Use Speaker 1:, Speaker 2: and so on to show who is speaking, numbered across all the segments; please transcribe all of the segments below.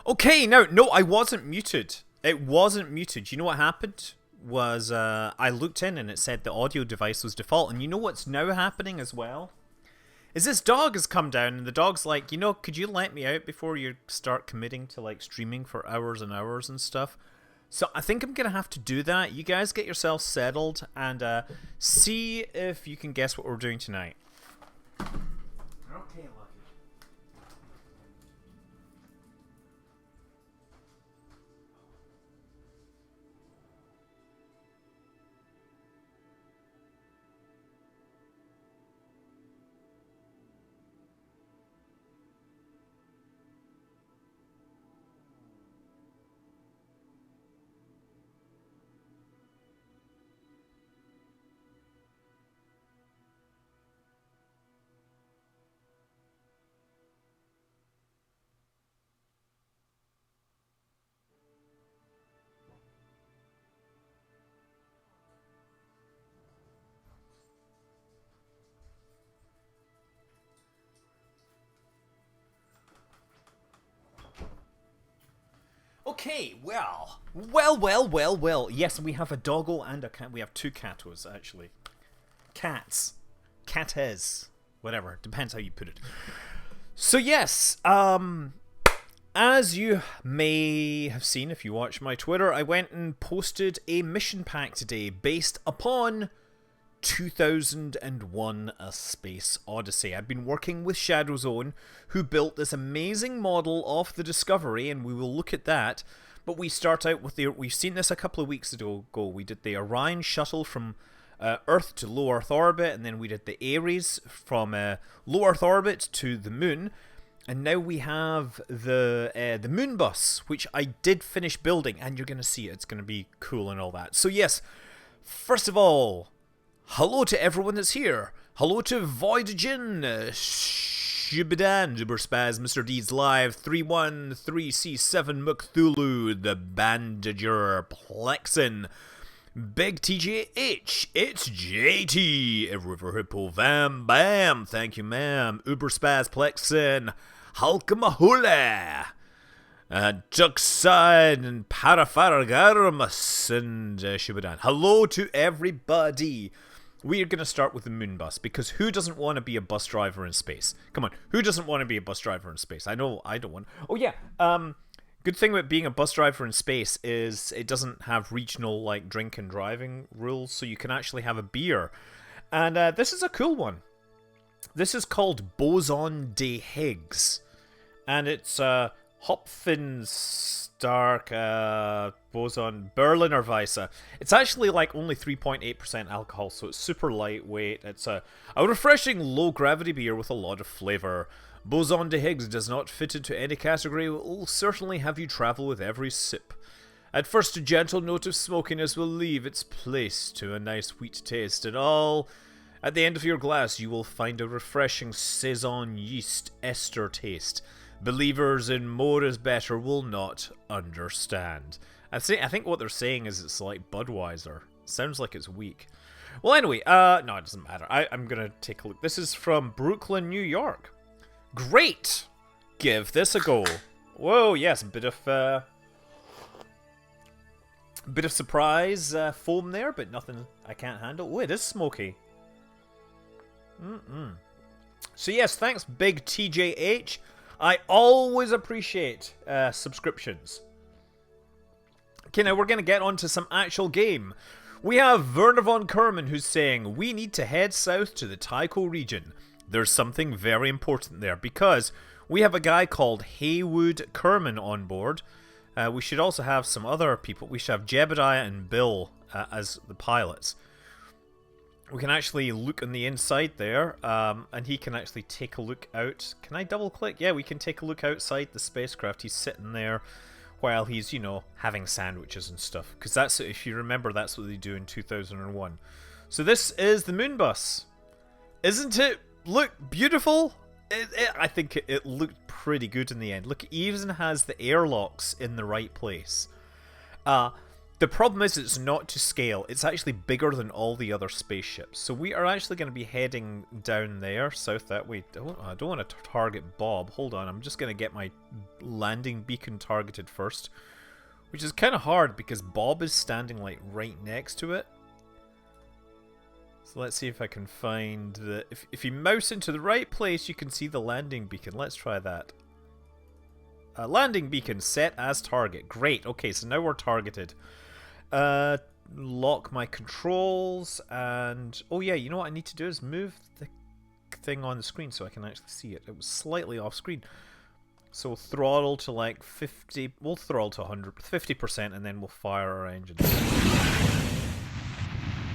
Speaker 1: Okay, no, I wasn't muted. It wasn't muted. You know what happened? Was I looked in and it said the audio device was default. And you know what's now happening as well? Is this dog has come down and the dog's like, could you let me out before you start committing to like streaming for hours and hours and stuff? So I think I'm going to have to do that. You guys get yourselves settled and see if you can guess what we're doing tonight. Okay, Lucky. Okay, well. Yes, we have a doggo and a cat. We have two catos, actually. Cats. Cates. Whatever. Depends how you put it. So, yes, as you may have seen if you watch my Twitter, I went and posted a mission pack today based upon 2001 A Space Odyssey. I've been working with ShadowZone, who built this amazing model of the Discovery, and we will look at that. But we start out with we've seen this a couple of weeks ago. We did the Orion shuttle from Earth to low Earth orbit, and then we did the Ares from low Earth orbit to the moon. And now we have the MunBus, which I did finish building, and you're going to see it. It's going to be cool and all that. So yes, first of all, hello to everyone that's here. Hello to Voidjin, Shibidan, Uberspaz, Mr. Deeds Live, 313C7 Mcthulu, The Bandager, Plexin, Big TJH, it's JT, River Hippo, Vam Bam, thank you ma'am, Uberspaz, Plexin, Halkamahula, Duckside and Parafargarmus and Shibidan. Hello to everybody. We are going to start with the MunBus, because who doesn't want to be a bus driver in space? Come on, who doesn't want to be a bus driver in space? I know I don't want. Oh yeah, good thing about being a bus driver in space is it doesn't have regional like drink and driving rules, so you can actually have a beer. And this is a cool one. This is called Boson de Higgs, and it's Hopfen Stark Boson Berliner Weisse. It's actually like only 3.8% alcohol, so it's super lightweight. It's a refreshing low gravity beer with a lot of flavor. Boson de Higgs does not fit into any category. It will certainly have you travel with every sip. At first, a gentle note of smokiness will leave its place to a nice wheat taste, and all at the end of your glass you will find a refreshing saison yeast ester taste. Believers in more is better will not understand. I think what they're saying is it's like Budweiser. Sounds like it's weak. Well, anyway, no, it doesn't matter. I'm gonna take a look. This is from Brooklyn, New York. Great! Give this a go. Whoa, yes, a bit of surprise foam there, but nothing I can't handle. Oh, it is smoky. So yes, thanks, Big TJH. I always appreciate subscriptions. Okay, now we're going to get on to some actual game. We have Werner von Kerman who's saying, we need to head south to the Tycho region. There's something very important there, because we have a guy called Haywood Kerman on board. We should also have some other people. We should have Jebediah and Bill as the pilots. We can actually look on the inside there, and he can actually take a look out. Can I double click? Yeah, we can take a look outside the spacecraft. He's sitting there while he's, having sandwiches and stuff. Because that's, if you remember, that's what they do in 2001. So this is the MunBus. Isn't it look beautiful? I think it looked pretty good in the end. Look, it even has the airlocks in the right place. The The problem is it's not to scale. It's actually bigger than all the other spaceships. So we are actually going to be heading down there, south that way. I don't want to target Bob. Hold on, I'm just going to get my landing beacon targeted first. Which is kind of hard because Bob is standing like right next to it. So let's see if I can find the... If you mouse into the right place, you can see the landing beacon. Let's try that. Landing beacon set as target. Great. Okay, so now we're targeted. Lock my controls and... Oh yeah, you know what I need to do is move the thing on the screen so I can actually see it. It was slightly off screen. So throttle to like 50... We'll throttle to 100... 50% and then we'll fire our engines.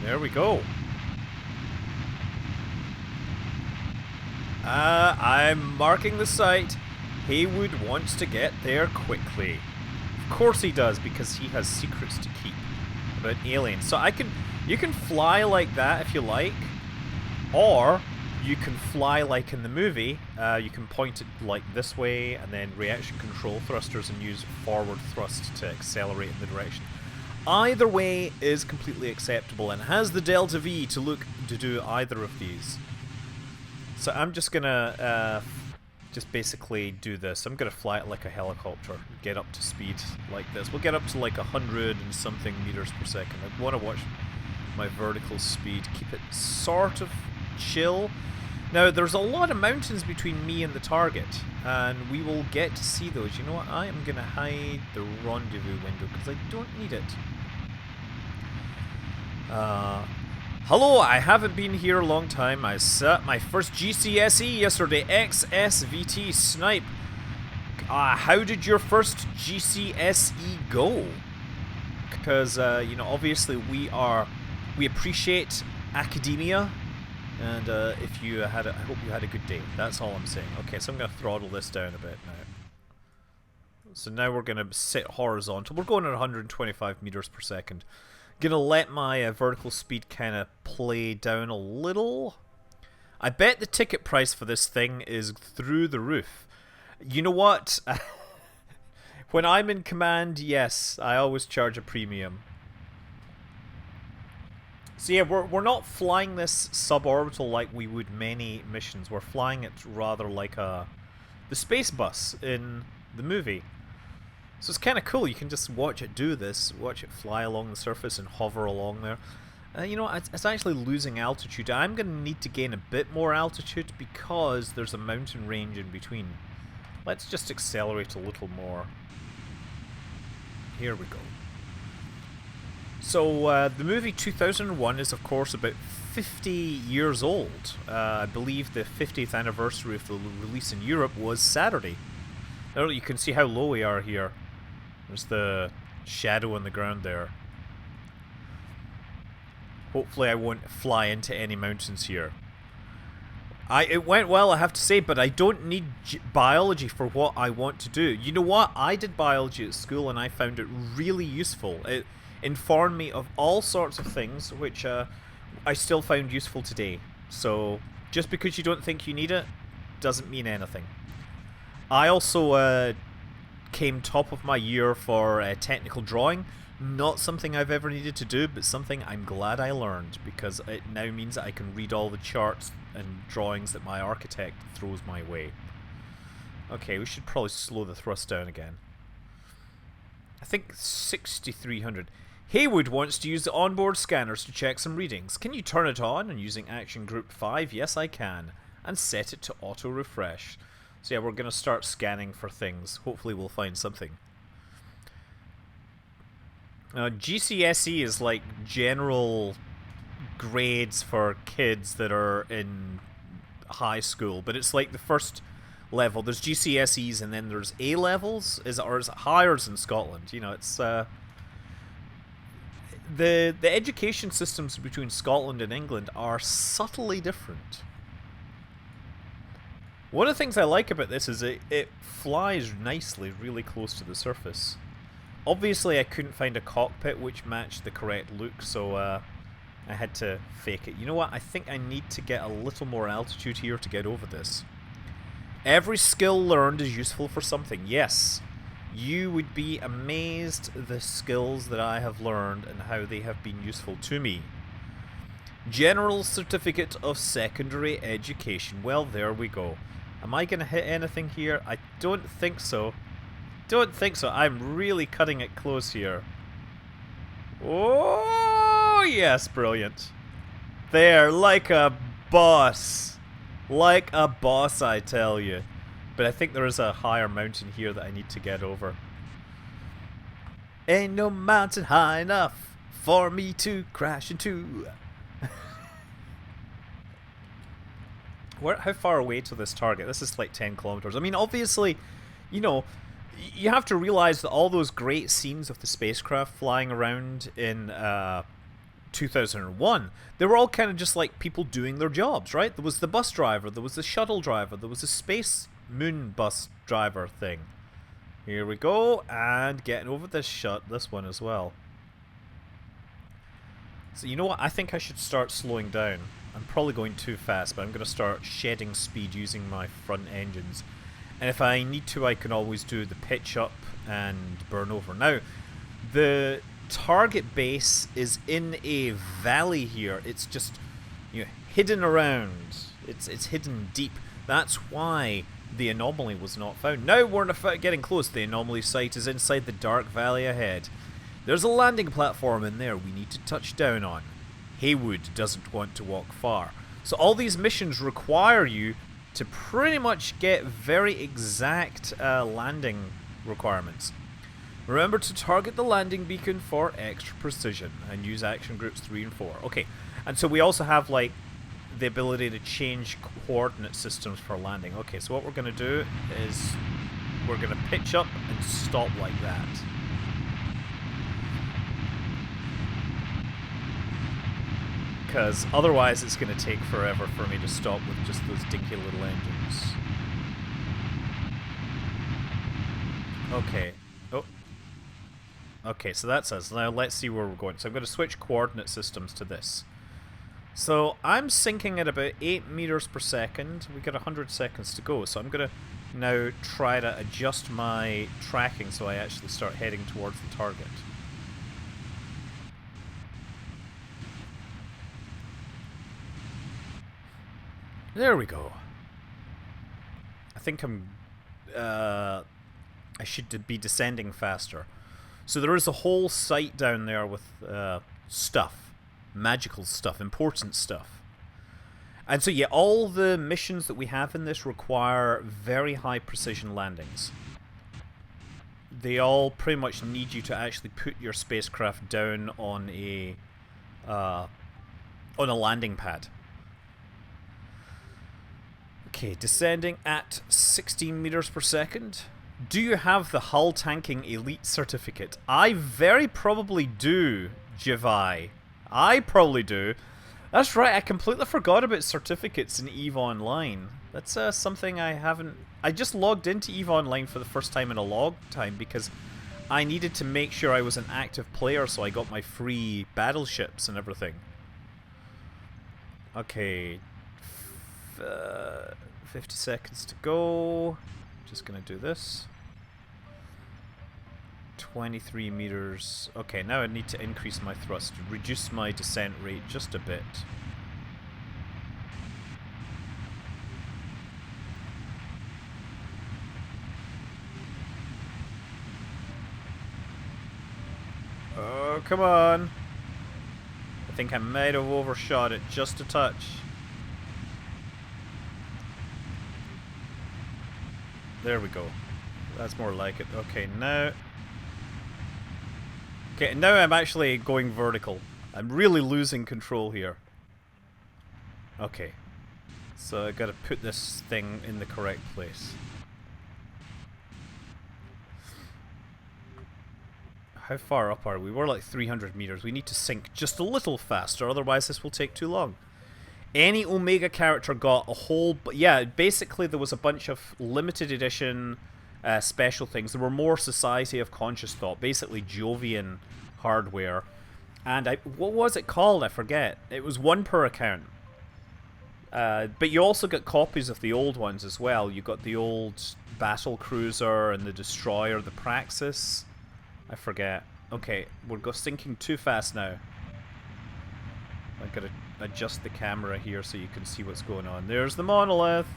Speaker 1: There we go. I'm marking the site. Haywood wants to get there quickly. Of course he does, because he has secrets to keep about aliens. So you can fly like that if you like, or you can fly like in the movie. You can point it like this way, and then reaction control thrusters, and use forward thrust to accelerate in the direction. Either way is completely acceptable, and has the delta V to do either of these. So I'm just gonna just basically do this. I'm gonna fly it like a helicopter, get up to speed like this. We'll get up to like 100 and something meters per second. I want to watch my vertical speed, keep it sort of chill. Now there's a lot of mountains between me and the target, and we will get to see those. You know what? I am gonna hide the rendezvous window because I don't need it. Hello, I haven't been here a long time. I set my first GCSE yesterday. XSVT Snipe. How did your first GCSE go? Because, you know, obviously we appreciate academia. And if you had I hope you had a good day. That's all I'm saying. Okay, so I'm going to throttle this down a bit now. So now we're going to sit horizontal. We're going at 125 meters per second. Gonna let my vertical speed kind of play down a little. I bet the ticket price for this thing is through the roof. You know what? When I'm in command, yes, I always charge a premium. So yeah, we're not flying this suborbital like we would many missions. We're flying it rather like the space bus in the movie. So it's kind of cool. You can just watch it do this, watch it fly along the surface and hover along there. You know, it's actually losing altitude. I'm going to need to gain a bit more altitude because there's a mountain range in between. Let's just accelerate a little more. Here we go. So the movie 2001 is of course about 50 years old. I believe the 50th anniversary of the release in Europe was Saturday. Now you can see how low we are here. There's the shadow on the ground there. Hopefully I won't fly into any mountains here. It went well, I have to say, but I don't need biology for what I want to do. You know what? I did biology at school and I found it really useful. It informed me of all sorts of things which I still found useful today. So just because you don't think you need it doesn't mean anything. I also came top of my year for technical drawing. Not something I've ever needed to do, but something I'm glad I learned, because it now means that I can read all the charts and drawings that my architect throws my way. Okay, we should probably slow the thrust down again. I think 6,300. Haywood wants to use the onboard scanners to check some readings. Can you turn it on and using Action Group 5? Yes, I can. And set it to auto refresh. So yeah, we're going to start scanning for things. Hopefully we'll find something. GCSE is like general grades for kids that are in high school, but it's like the first level. There's GCSEs and then there's A levels. Or is it higher in Scotland? You know, it's the education systems between Scotland and England are subtly different. One of the things I like about this is it flies nicely really close to the surface. Obviously I couldn't find a cockpit which matched the correct look, so I had to fake it. You know what? I think I need to get a little more altitude here to get over this. Every skill learned is useful for something. Yes. You would be amazed the skills that I have learned and how they have been useful to me. General Certificate of Secondary Education. Well, there we go. Am I going to hit anything here? I don't think so. Don't think so. I'm really cutting it close here. Oh, yes, brilliant. There, like a boss. Like a boss, I tell you. But I think there is a higher mountain here that I need to get over. Ain't no mountain high enough for me to crash into. How far away to this target? This is like 10 kilometers. I mean, obviously, you know, you have to realize that all those great scenes of the spacecraft flying around in 2001, they were all kind of just like people doing their jobs, right? There was the bus driver, there was the shuttle driver, there was the space MunBus driver thing. Here we go, and getting over this one as well. So you know what? I think I should start slowing down. I'm probably going too fast, but I'm going to start shedding speed using my front engines. And if I need to, I can always do the pitch up and burn over. Now, the target base is in a valley here. It's just, you know, hidden around. It's hidden deep. That's why the anomaly was not found. Now we're getting close. The anomaly site is inside the dark valley ahead. There's a landing platform in there we need to touch down on. Haywood doesn't want to walk far. So all these missions require you to pretty much get very exact landing requirements. Remember to target the landing beacon for extra precision and use action groups 3 and 4. Okay, and so we also have like the ability to change coordinate systems for landing. Okay, so what we're going to do is we're going to pitch up and stop like that. Because otherwise it's going to take forever for me to stop with just those dinky little engines. Okay. Oh. Okay, so that's us. Now let's see where we're going. So I'm going to switch coordinate systems to this. So I'm sinking at about 8 meters per second. We got 100 seconds to go. So I'm going to now try to adjust my tracking so I actually start heading towards the target. There we go. I think I should be descending faster. So there is a whole site down there with stuff. Magical stuff, important stuff. And so yeah, all the missions that we have in this require very high precision landings. They all pretty much need you to actually put your spacecraft down on a landing pad. Okay, descending at 16 meters per second. Do you have the hull tanking elite certificate? I very probably do, Javai. I probably do. That's right, I completely forgot about certificates in EVE Online. That's something I haven't... I just logged into EVE Online for the first time in a long time because I needed to make sure I was an active player so I got my free battleships and everything. Okay. 50 seconds to go. Just gonna do this. 23 meters. Okay, now I need to increase my thrust, reduce my descent rate just a bit. Oh, come on. I think I might have overshot it just a touch. There we go. That's more like it. Okay, now... Okay, now I'm actually going vertical. I'm really losing control here. Okay. So I gotta put this thing in the correct place. How far up are we? We're like 300 meters. We need to sink just a little faster, otherwise this will take too long. Any Omega character got a whole... Yeah, basically there was a bunch of limited edition special things. There were more Society of Conscious Thought, basically Jovian hardware. And what was it called? I forget. It was one per account. But you also got copies of the old ones as well. You got the old battle cruiser and the destroyer, the Praxis. I forget. Okay, we're sinking too fast now. I gotta adjust the camera here so you can see what's going on. There's the monolith.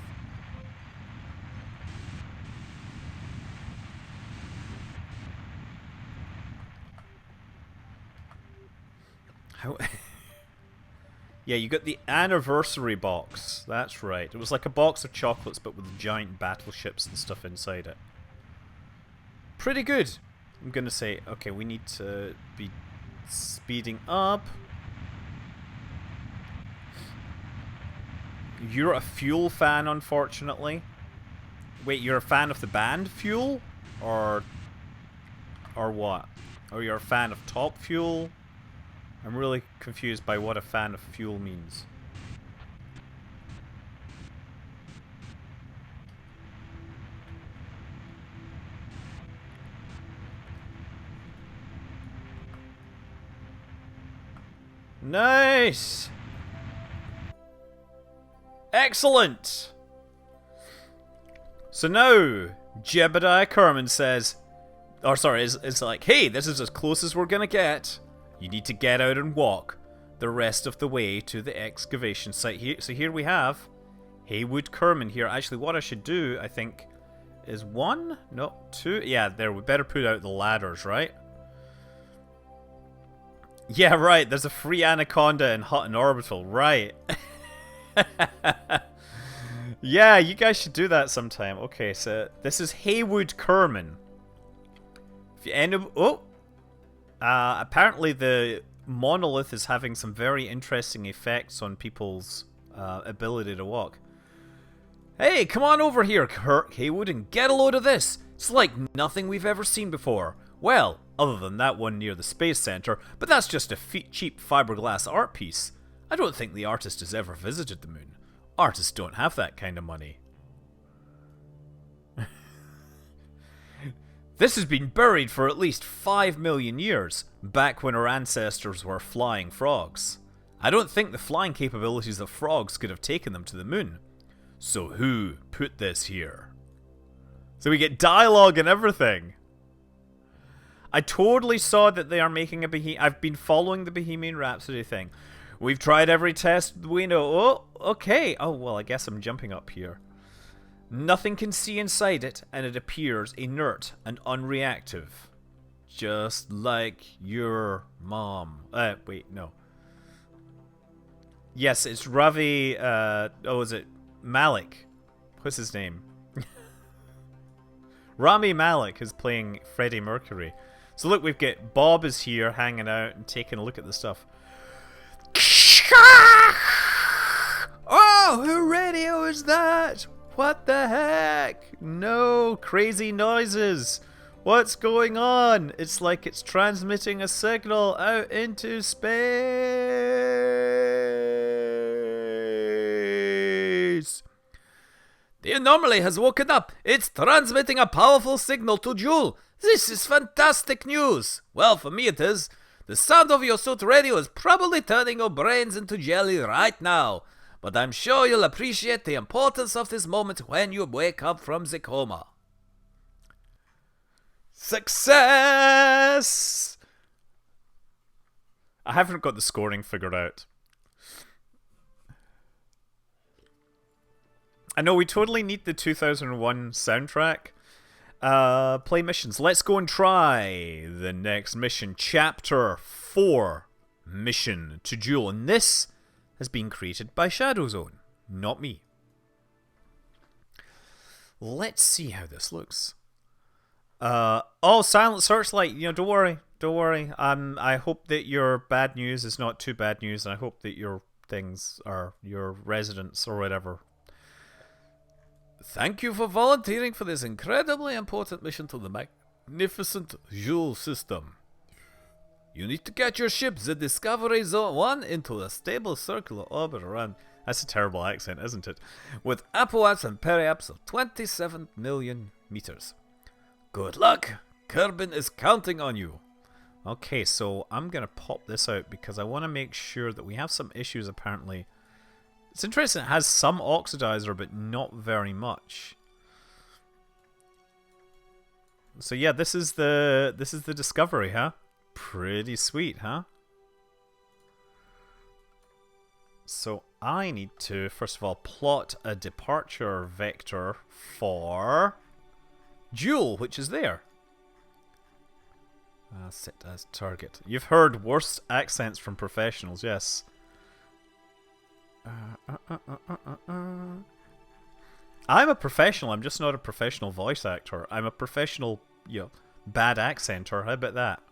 Speaker 1: How? Yeah, you got the anniversary box. That's right. It was like a box of chocolates, but with giant battleships and stuff inside it. Pretty good. I'm gonna say, okay, we need to be speeding up. You're a Fuel fan, unfortunately. Wait, you're a fan of the band Fuel? Or what? Or you're a fan of Top Fuel? I'm really confused by what a fan of Fuel means. Nice! Excellent! So now, Jebediah Kerman says, or sorry, it's like, hey, this is as close as we're gonna get. You need to get out and walk the rest of the way to the excavation site here. So here we have Haywood Kerman here. Actually, what I should do, I think, is 1? No, 2? Yeah, there, we better put out the ladders, right? Yeah, right, there's a free Anaconda in Hutton Orbital, right. Yeah, you guys should do that sometime. Okay, so this is Haywood Kerman. If you end up... Oh! Apparently the monolith is having some very interesting effects on people's ability to walk. Hey, come on over here, Haywood, and get a load of this. It's like nothing we've ever seen before. Well, other than that one near the Space Center, but that's just a cheap fiberglass art piece. I don't think the artist has ever visited the moon. Artists don't have that kind of money. This has been buried for at least 5 million years, back when our ancestors were flying frogs. I don't think the flying capabilities of frogs could have taken them to the moon. So who put this here? So we get dialogue and everything. I totally saw that they are making a I've been following the Bohemian Rhapsody thing. We've tried every test we know. Oh, okay. Oh, well, I guess I'm jumping up here. Nothing can see inside it, and it appears inert and unreactive. Just like your mom. Wait, no. Yes, it's Ravi, is it Malik? What's his name? Rami Malek is playing Freddie Mercury. So look, we've got Bob is here hanging out and taking a look at the stuff. Oh, who radio is that? What the heck? No, crazy noises. What's going on? It's like it's transmitting a signal out into space. The anomaly has woken up. It's transmitting a powerful signal to Joule. This is fantastic news. Well, for me it is. The sound of your suit radio is probably turning your brains into jelly right now. But I'm sure you'll appreciate the importance of this moment when you wake up from the coma. Success! I haven't got the scoring figured out. I know we totally need the 2001 soundtrack. Play missions. Let's go and try the next mission. Chapter 4. Mission to Joule. And this has been created by ShadowZone, not me. Let's see how this looks. Oh, Silent Searchlight. You know, don't worry. Don't worry. I hope that your bad news is not too bad news, and I hope that your things are your residents or whatever. Thank you for volunteering for this incredibly important mission to the magnificent Joule system. You need to get your ship, the Discovery Zone 1, into a stable circular orbit around... That's a terrible accent, isn't it? With apoaps and periaps of 27 million meters. Good luck! Kerbal is counting on you. Okay, so I'm going to pop this out because I want to make sure that we have some issues apparently. It's interesting, it has some oxidizer, but not very much. So yeah, this is the discovery, huh? Pretty sweet, huh? So I need to first of all plot a departure vector for Jewel, which is there. Set as target. You've heard worse accents from professionals, yes. I'm a professional. I'm just not a professional voice actor. I'm a professional, bad accenter. How about that?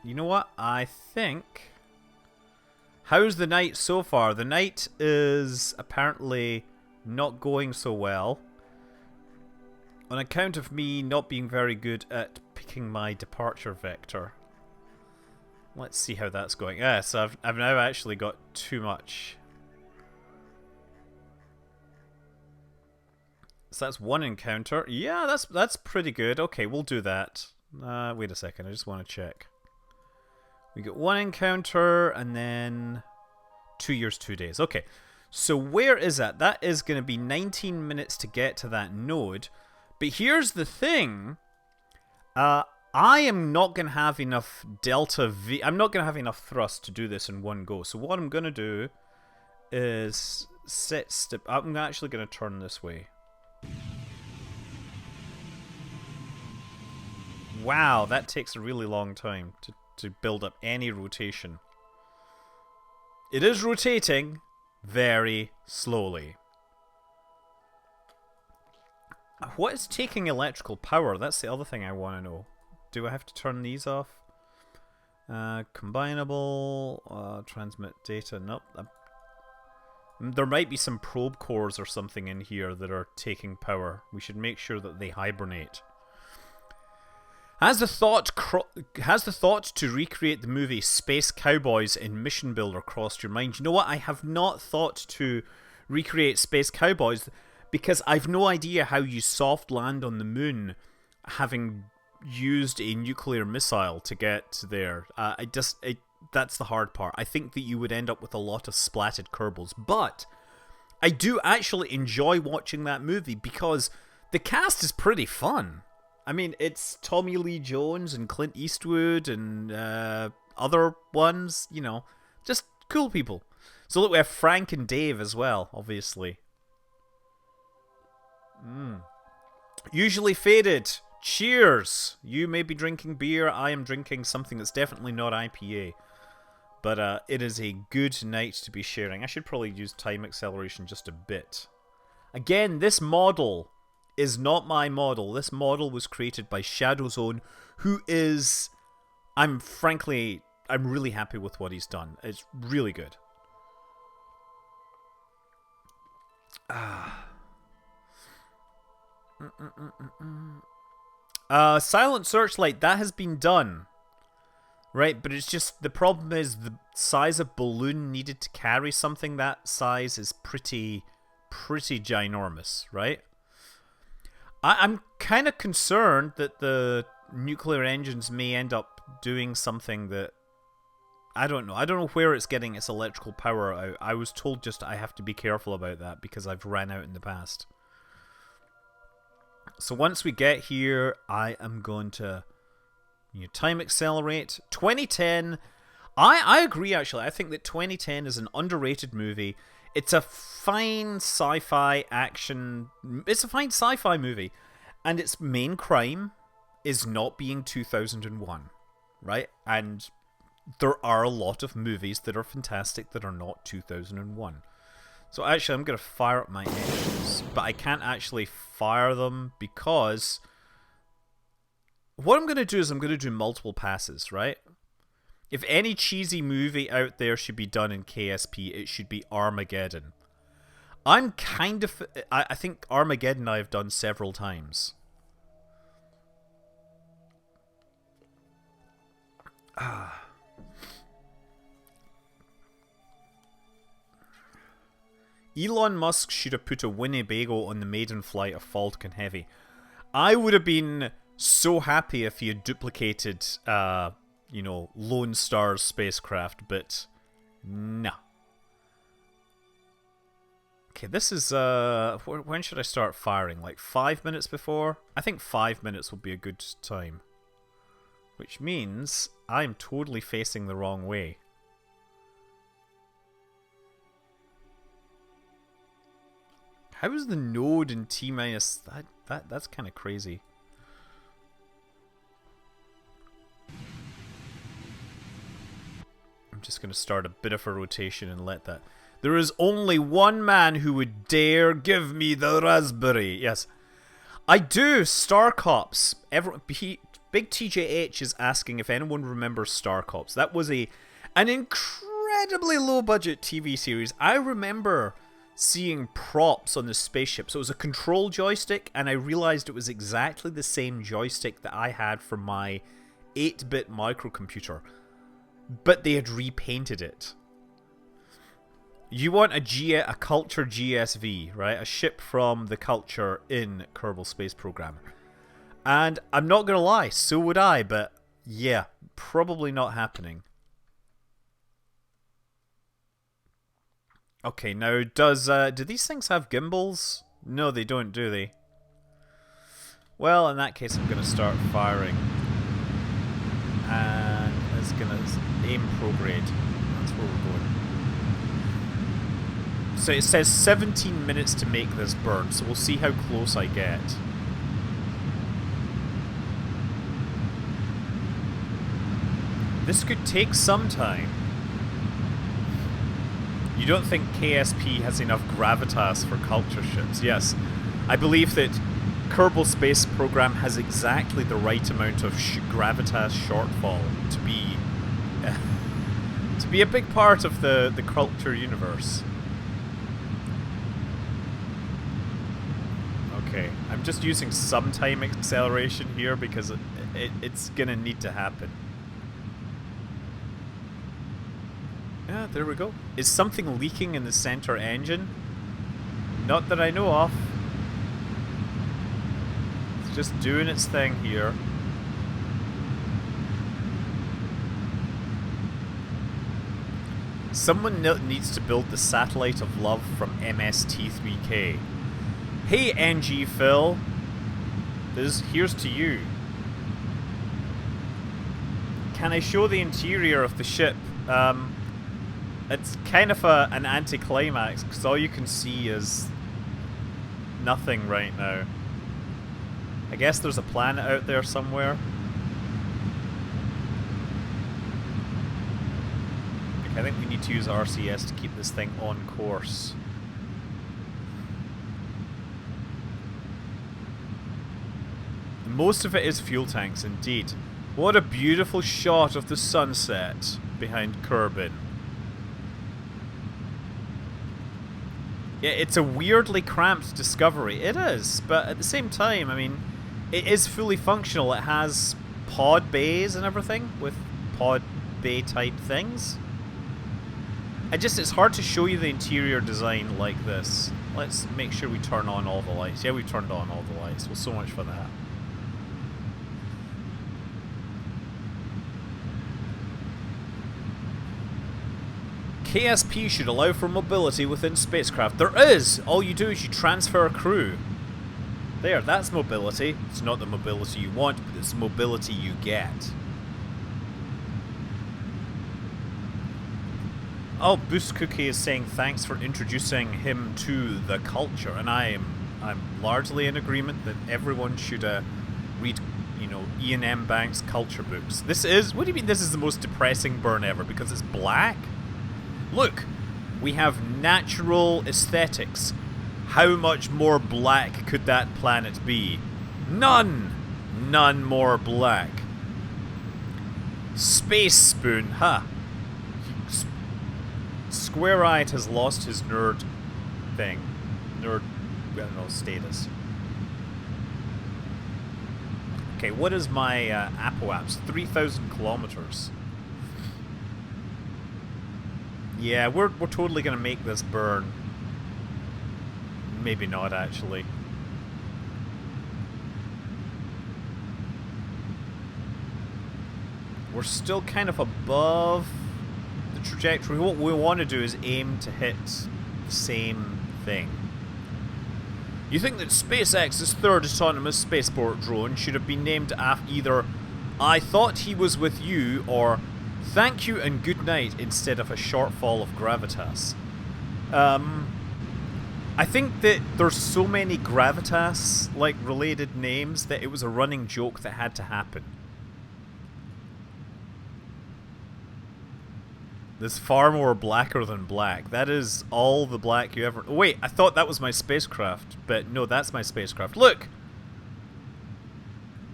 Speaker 1: You know what? I think... How's the night so far? The night is apparently not going so well. On account of me not being very good at picking my departure vector. Let's see how that's going. Yeah, so I've now actually got too much. So that's one encounter. Yeah, that's pretty good. Okay, we'll do that. Wait a second, I just want to check. We get one encounter and then 2 years, 2 days. Okay, so where is that? That is going to be 19 minutes to get to that node. But here's the thing. I am not going to have enough delta V. I'm not going to have enough thrust to do this in one go. So what I'm going to do is I'm actually going to turn this way. Wow, that takes a really long time to build up any rotation. It is rotating very slowly. What is taking electrical power? That's the other thing I want to know. Do I have to turn these off? Combinable, transmit data. Nope. There might be some probe cores or something in here that are taking power. We should make sure that they hibernate. Has the thought to recreate the movie Space Cowboys in Mission Builder crossed your mind? You know what? I have not thought to recreate Space Cowboys because I've no idea how you soft land on the moon having used a nuclear missile to get there. That's the hard part. I think that you would end up with a lot of splatted Kerbals. But I do actually enjoy watching that movie because the cast is pretty fun. I mean, it's Tommy Lee Jones and Clint Eastwood and other ones, just cool people. So look, we have Frank and Dave as well, obviously. Usually faded. Cheers! You may be drinking beer, I am drinking something that's definitely not IPA. But it is a good night to be sharing. I should probably use time acceleration just a bit. Again, this model is not my model. This model was created by ShadowZone, who is... I'm really happy with what he's done. It's really good. Silent Searchlight, that has been done. Right, but it's just... The problem is the size of balloon needed to carry something that size is pretty ginormous, right? I'm kind of concerned that the nuclear engines may end up doing something that... I don't know. I don't know where it's getting its electrical power out. I was told just I have to be careful about that because I've ran out in the past. So once we get here, I am going to time accelerate. 2010. I agree, actually. I think that 2010 is an underrated movie. It's a fine sci-fi action... It's a fine sci-fi movie. And its main crime is not being 2001. Right? And there are a lot of movies that are fantastic that are not 2001. So actually, I'm going to fire up my engines. But I can't actually fire them because... What I'm going to do is I'm going to do multiple passes, right? If any cheesy movie out there should be done in KSP, it should be Armageddon. I think Armageddon I have done several times. Elon Musk should have put a Winnebago on the maiden flight of Falcon Heavy. I would have been so happy if he had duplicated... Lone Star's spacecraft, but No. Okay, this is, when should I start firing? Like 5 minutes before? I think 5 minutes will be a good time. Which means I'm totally facing the wrong way. How is the node in T minus... That's kind of crazy. I'm just going to start a bit of a rotation and let that... There is only one man who would dare give me the raspberry. Yes. I do. Star Cops. Big TJH is asking if anyone remembers Star Cops. That was an incredibly low-budget TV series. I remember seeing props on the spaceship. So it was a control joystick, and I realized it was exactly the same joystick that I had for my 8-bit microcomputer. But they had repainted it. You want a Culture GSV, right? A ship from the Culture in Kerbal Space Program. And I'm not going to lie, so would I, but yeah, probably not happening. Okay, now do these things have gimbals? No, they don't, do they? Well, in that case, I'm going to start firing. And it's going to aim prograde. That's where we're going. So it says 17 minutes to make this burn, so we'll see how close I get. This could take some time. You don't think KSP has enough gravitas for culture ships? Yes. I believe that Kerbal Space Program has exactly the right amount of gravitas shortfall to be a big part of the culture universe. Okay, I'm just using some time acceleration here because it's gonna need to happen. Yeah, there we go. Is something leaking in the center engine? Not that I know of. It's just doing its thing here. Someone needs to build the Satellite of Love from MST3K. Hey, NG Phil. Here's to you. Can I show the interior of the ship? It's kind of an anticlimax, because all you can see is nothing right now. I guess there's a planet out there somewhere. Okay, I think we need to use RCS to keep this thing on course. Most of it is fuel tanks, indeed. What a beautiful shot of the sunset behind Kerbin. Yeah, it's a weirdly cramped Discovery. It is, but at the same time, I mean, it is fully functional. It has pod bays and everything with pod bay type things. It's hard to show you the interior design like this. Let's make sure we turn on all the lights. Yeah, we turned on all the lights. Well, so much for that. KSP should allow for mobility within spacecraft. There is! All you do is you transfer a crew. There, that's mobility. It's not the mobility you want, but it's the mobility you get. Oh, Boost Cookie is saying thanks for introducing him to the culture, and I'm largely in agreement that everyone should read, you know, Ian M. Banks' culture books. This is... What do you mean this is the most depressing burn ever? Because it's black? Look, we have natural aesthetics. How much more black could that planet be? None! None more black. Space Spoon, huh? Square-Eyed has lost his nerd thing. Nerd, I don't know, status. Okay, what is my apoaps? 3,000 kilometers. Yeah, we're totally gonna make this burn. Maybe not, actually. We're still kind of above the the trajectory. What we want to do is aim to hit the same thing. You think that SpaceX's third autonomous spaceport drone should have been named after either "I thought he was with you" or "Thank you and good night" instead of a shortfall of gravitas? I think that there's so many gravitas like related names that it was a running joke that had to happen. There's far more blacker than black. That is all the black you ever... Wait, I thought that was my spacecraft. But no, that's my spacecraft. Look!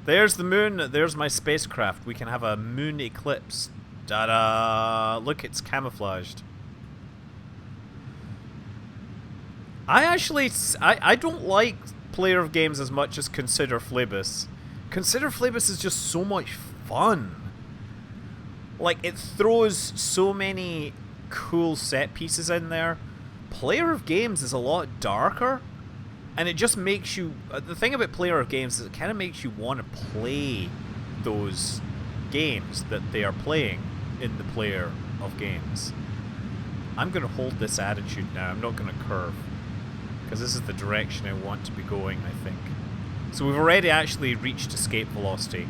Speaker 1: There's the moon. There's my spacecraft. We can have a moon eclipse. Ta-da! Look, it's camouflaged. I don't like player of games as much as Consider Phlebas. Consider Phlebas is just so much fun. Like, it throws so many cool set pieces in there. Player of Games is a lot darker, and it just makes you... the thing about Player of Games is it kind of makes you want to play those games that they are playing in the Player of Games. I'm going to hold this attitude now. I'm not going to curve, because this is the direction I want to be going, I think. So we've already actually reached escape velocity.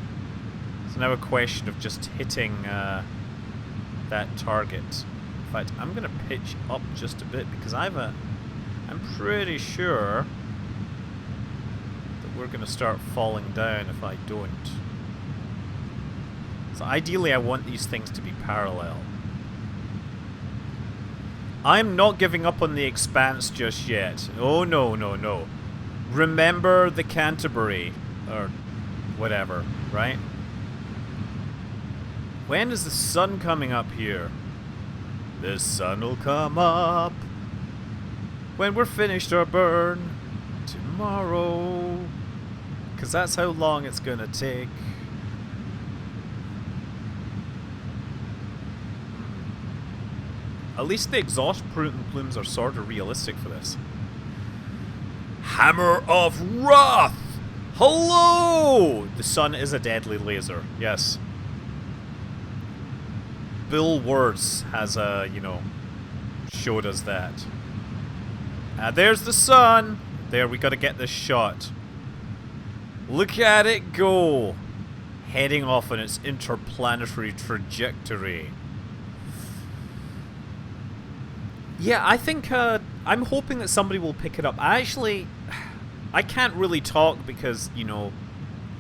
Speaker 1: It's now a question of just hitting that target. In fact, I'm going to pitch up just a bit because I'm pretty sure that we're going to start falling down if I don't. So ideally I want these things to be parallel. I'm not giving up on the Expanse just yet. Oh no, no, no. Remember the Canterbury, or whatever, right? When is the sun coming up here? The sun will come up when we're finished our burn tomorrow. 'Cause that's how long it's gonna take. At least the exhaust plumes are sort of realistic for this. Hammer of Wrath! Hello! The sun is a deadly laser, yes. Bill Words has, showed us that. There's the sun! There, we gotta get this shot. Look at it go! Heading off on its interplanetary trajectory. Yeah, I think, I'm hoping that somebody will pick it up. I can't really talk because,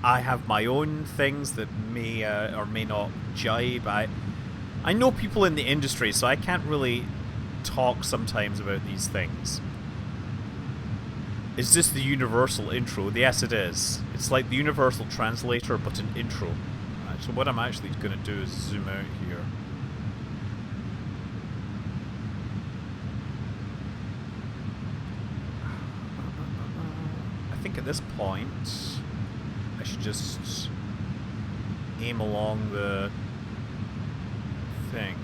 Speaker 1: I have my own things that may or may not jibe. I know people in the industry, so I can't really talk sometimes about these things. Is this the universal intro? Yes, it is. It's like the universal translator, but an intro. So what I'm actually going to do is zoom out here. I think at this point, I should just aim along the thing.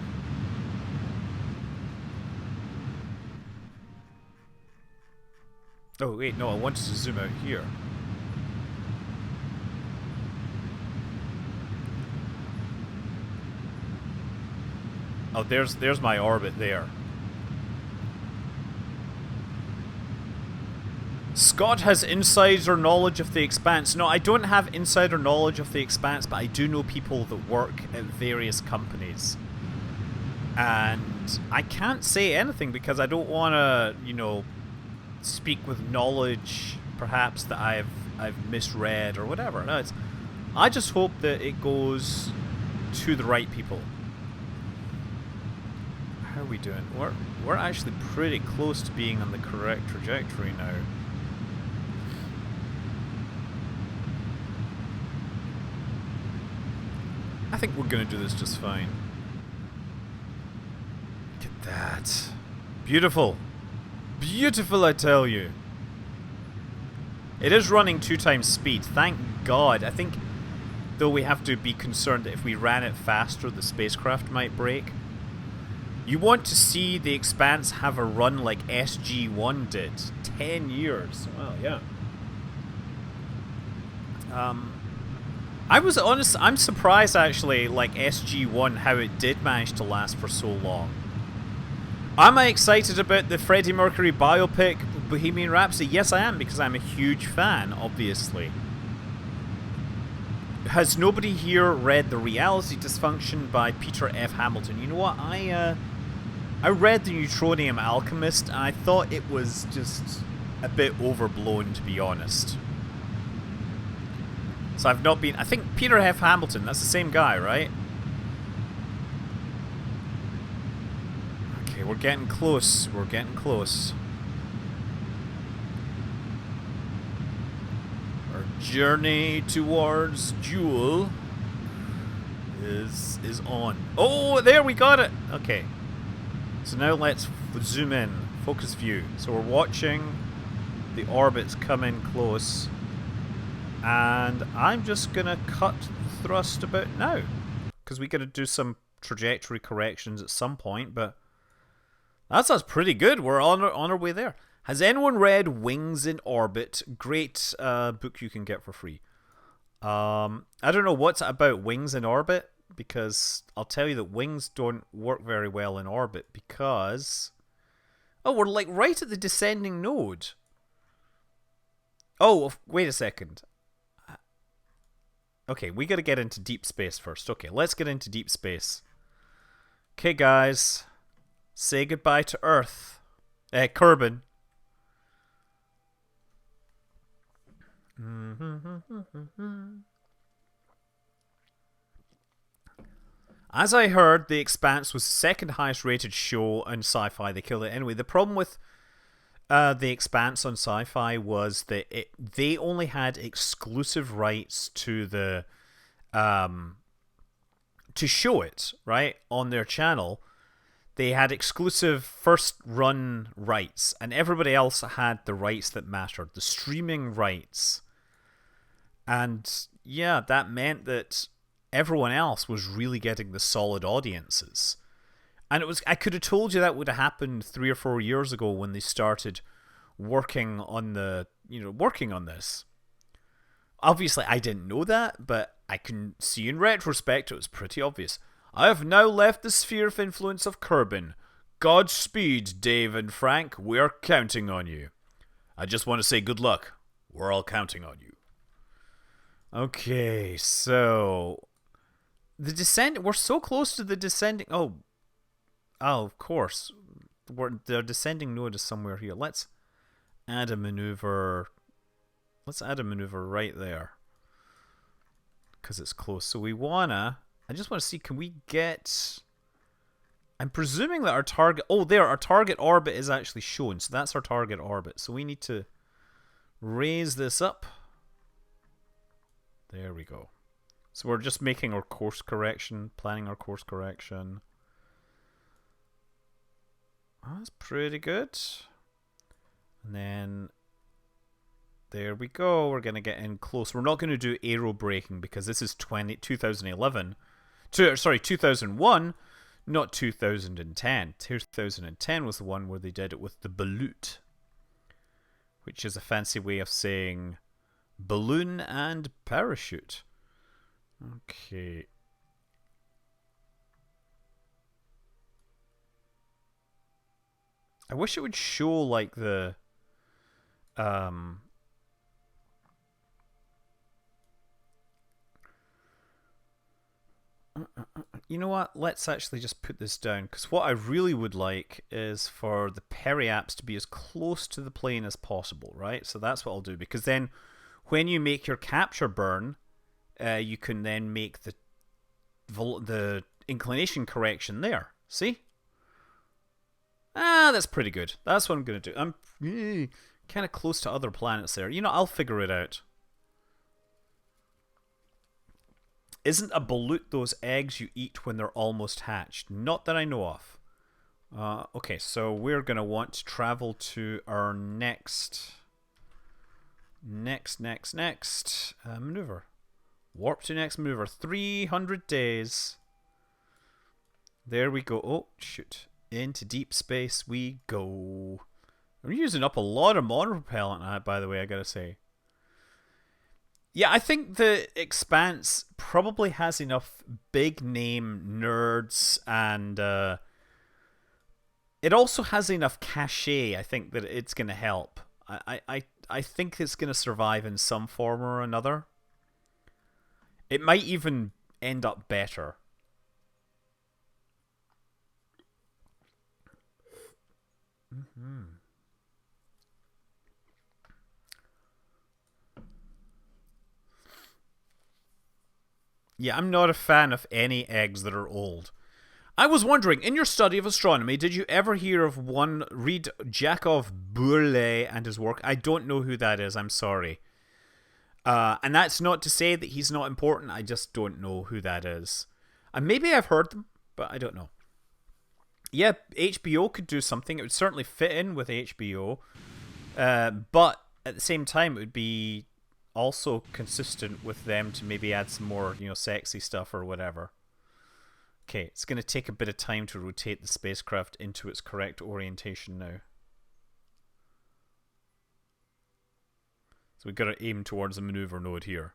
Speaker 1: Oh wait, no, I wanted to zoom out here. Oh, there's my orbit there. Scott has insider knowledge of the Expanse. No, I don't have insider knowledge of the Expanse, but I do know people that work at various companies. And I can't say anything because I don't want to, speak with knowledge perhaps that I've misread or whatever. No, I just hope that it goes to the right people. How are we doing? We're actually pretty close to being on the correct trajectory now. I think we're going to do this just fine. Look at that. Beautiful. Beautiful, I tell you. It is running 2 times speed. Thank God. I think, though, we have to be concerned that if we ran it faster, the spacecraft might break. You want to see the Expanse have a run like SG-1 did. 10 years. Well, yeah. I was honest. I'm surprised actually, like SG-1, how it did manage to last for so long. Am I excited about the Freddie Mercury biopic Bohemian Rhapsody? Yes, I am, because I'm a huge fan, obviously. Has nobody here read The Reality Dysfunction by Peter F. Hamilton? You know what? I read The Neutronium Alchemist, and I thought it was just a bit overblown, to be honest. So I've not been... I think Peter F. Hamilton, that's the same guy, right? Okay, we're getting close. We're getting close. Our journey towards Jewel is on. Oh, there, we got it! Okay. So now let's zoom in. Focus view. So we're watching the orbits come in close. And I'm just going to cut the thrust about now. Because we got to do some trajectory corrections at some point, but that's pretty good. We're on our way there. Has anyone read Wings in Orbit? Great book you can get for free. I don't know what's it about Wings in Orbit, because I'll tell you that wings don't work very well in orbit because... Oh, we're like right at the descending node. Oh, wait a second. Okay, we gotta get into deep space first. Okay, let's get into deep space. Okay, guys. Say goodbye to Earth. Kerbin. As I heard, The Expanse was the second highest rated show on Sci-Fi. They killed it anyway. The problem with The Expanse on Sci-Fi was that they only had exclusive rights to the to show it, right, on their channel. They had exclusive first run rights, and everybody else had the rights that mattered, the streaming rights. And yeah, that meant that everyone else was really getting the solid audiences. And I could have told you that would have happened 3 or 4 years ago when they started working on this. Obviously, I didn't know that, but I can see in retrospect it was pretty obvious. I have now left the sphere of influence of Kerbin. Godspeed, Dave and Frank. We're counting on you. I just want to say good luck. We're all counting on you. Okay, so... We're so close to the descending... Oh, of course. The descending node is somewhere here. Let's add a maneuver. Let's add a maneuver right there. Because it's close. So we wanna... I just want to see, can we get... I'm presuming that our target... Oh, there, our target orbit is actually shown. So that's our target orbit. So we need to raise this up. There we go. So we're just making our course correction, planning our course correction. Oh, that's pretty good. And then there we go. We're going to get in close. We're not going to do aero braking because this is 2001, not 2010. 2010 was the one where they did it with the balut, which is a fancy way of saying balloon and parachute. Okay. I wish it would show like the you know what? Let's actually just put this down, because what I really would like is for the periaps to be as close to the plane as possible, right? So that's what I'll do, because then when you make your capture burn, you can then make the inclination correction there. See? That's pretty good. That's what I'm going to do. I'm kind of close to other planets there. You know, I'll figure it out. Isn't a balut those eggs you eat when they're almost hatched? Not that I know of. Okay, so we're going to want to travel to our next maneuver. Warp to next maneuver. 300 days. There we go. Oh, shoot. Into deep space we go. We're using up a lot of monopropellant, by the way, I gotta say. Yeah, I think the Expanse probably has enough big name nerds and it also has enough cachet, I think, that it's going to help. I think it's going to survive in some form or another. It might even end up better. Mm-hmm. Yeah, I'm not a fan of any eggs that are old. I was wondering, in your study of astronomy, did you ever hear of one read Jakov Bourlet and his work? I don't know who that is, I'm sorry. And that's not to say that he's not important, I just don't know who that is. And maybe I've heard them, but I don't know. Yeah, HBO could do something. It would certainly fit in with HBO. But at the same time, it would be also consistent with them to maybe add some more, sexy stuff or whatever. Okay, it's going to take a bit of time to rotate the spacecraft into its correct orientation now. So we've got to aim towards the maneuver node here.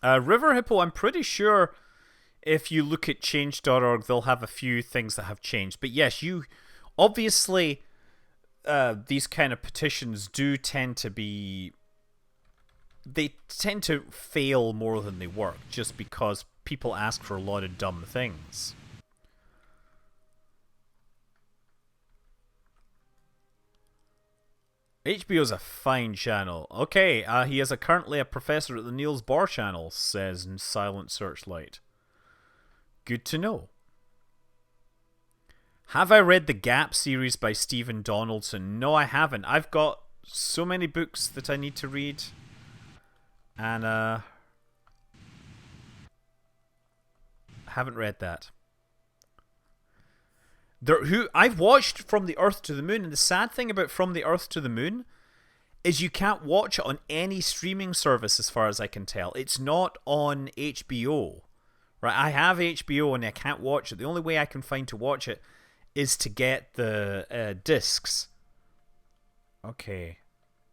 Speaker 1: River Hippo, I'm pretty sure if you look at change.org, they'll have a few things that have changed. But yes, you obviously these kind of petitions do tend to be... They tend to fail more than they work, just because people ask for a lot of dumb things. HBO's a fine channel. Okay, he is currently a professor at the Niels Bohr channel, says Silent Searchlight. Good to know. Have I read the Gap series by Stephen Donaldson? No, I haven't. I've got so many books that I need to read. And haven't read that. I've watched From the Earth to the Moon, and the sad thing about From the Earth to the Moon is you can't watch it on any streaming service as far as I can tell. It's not on HBO. Right? I have HBO and I can't watch it. The only way I can find to watch it is to get the discs. Okay.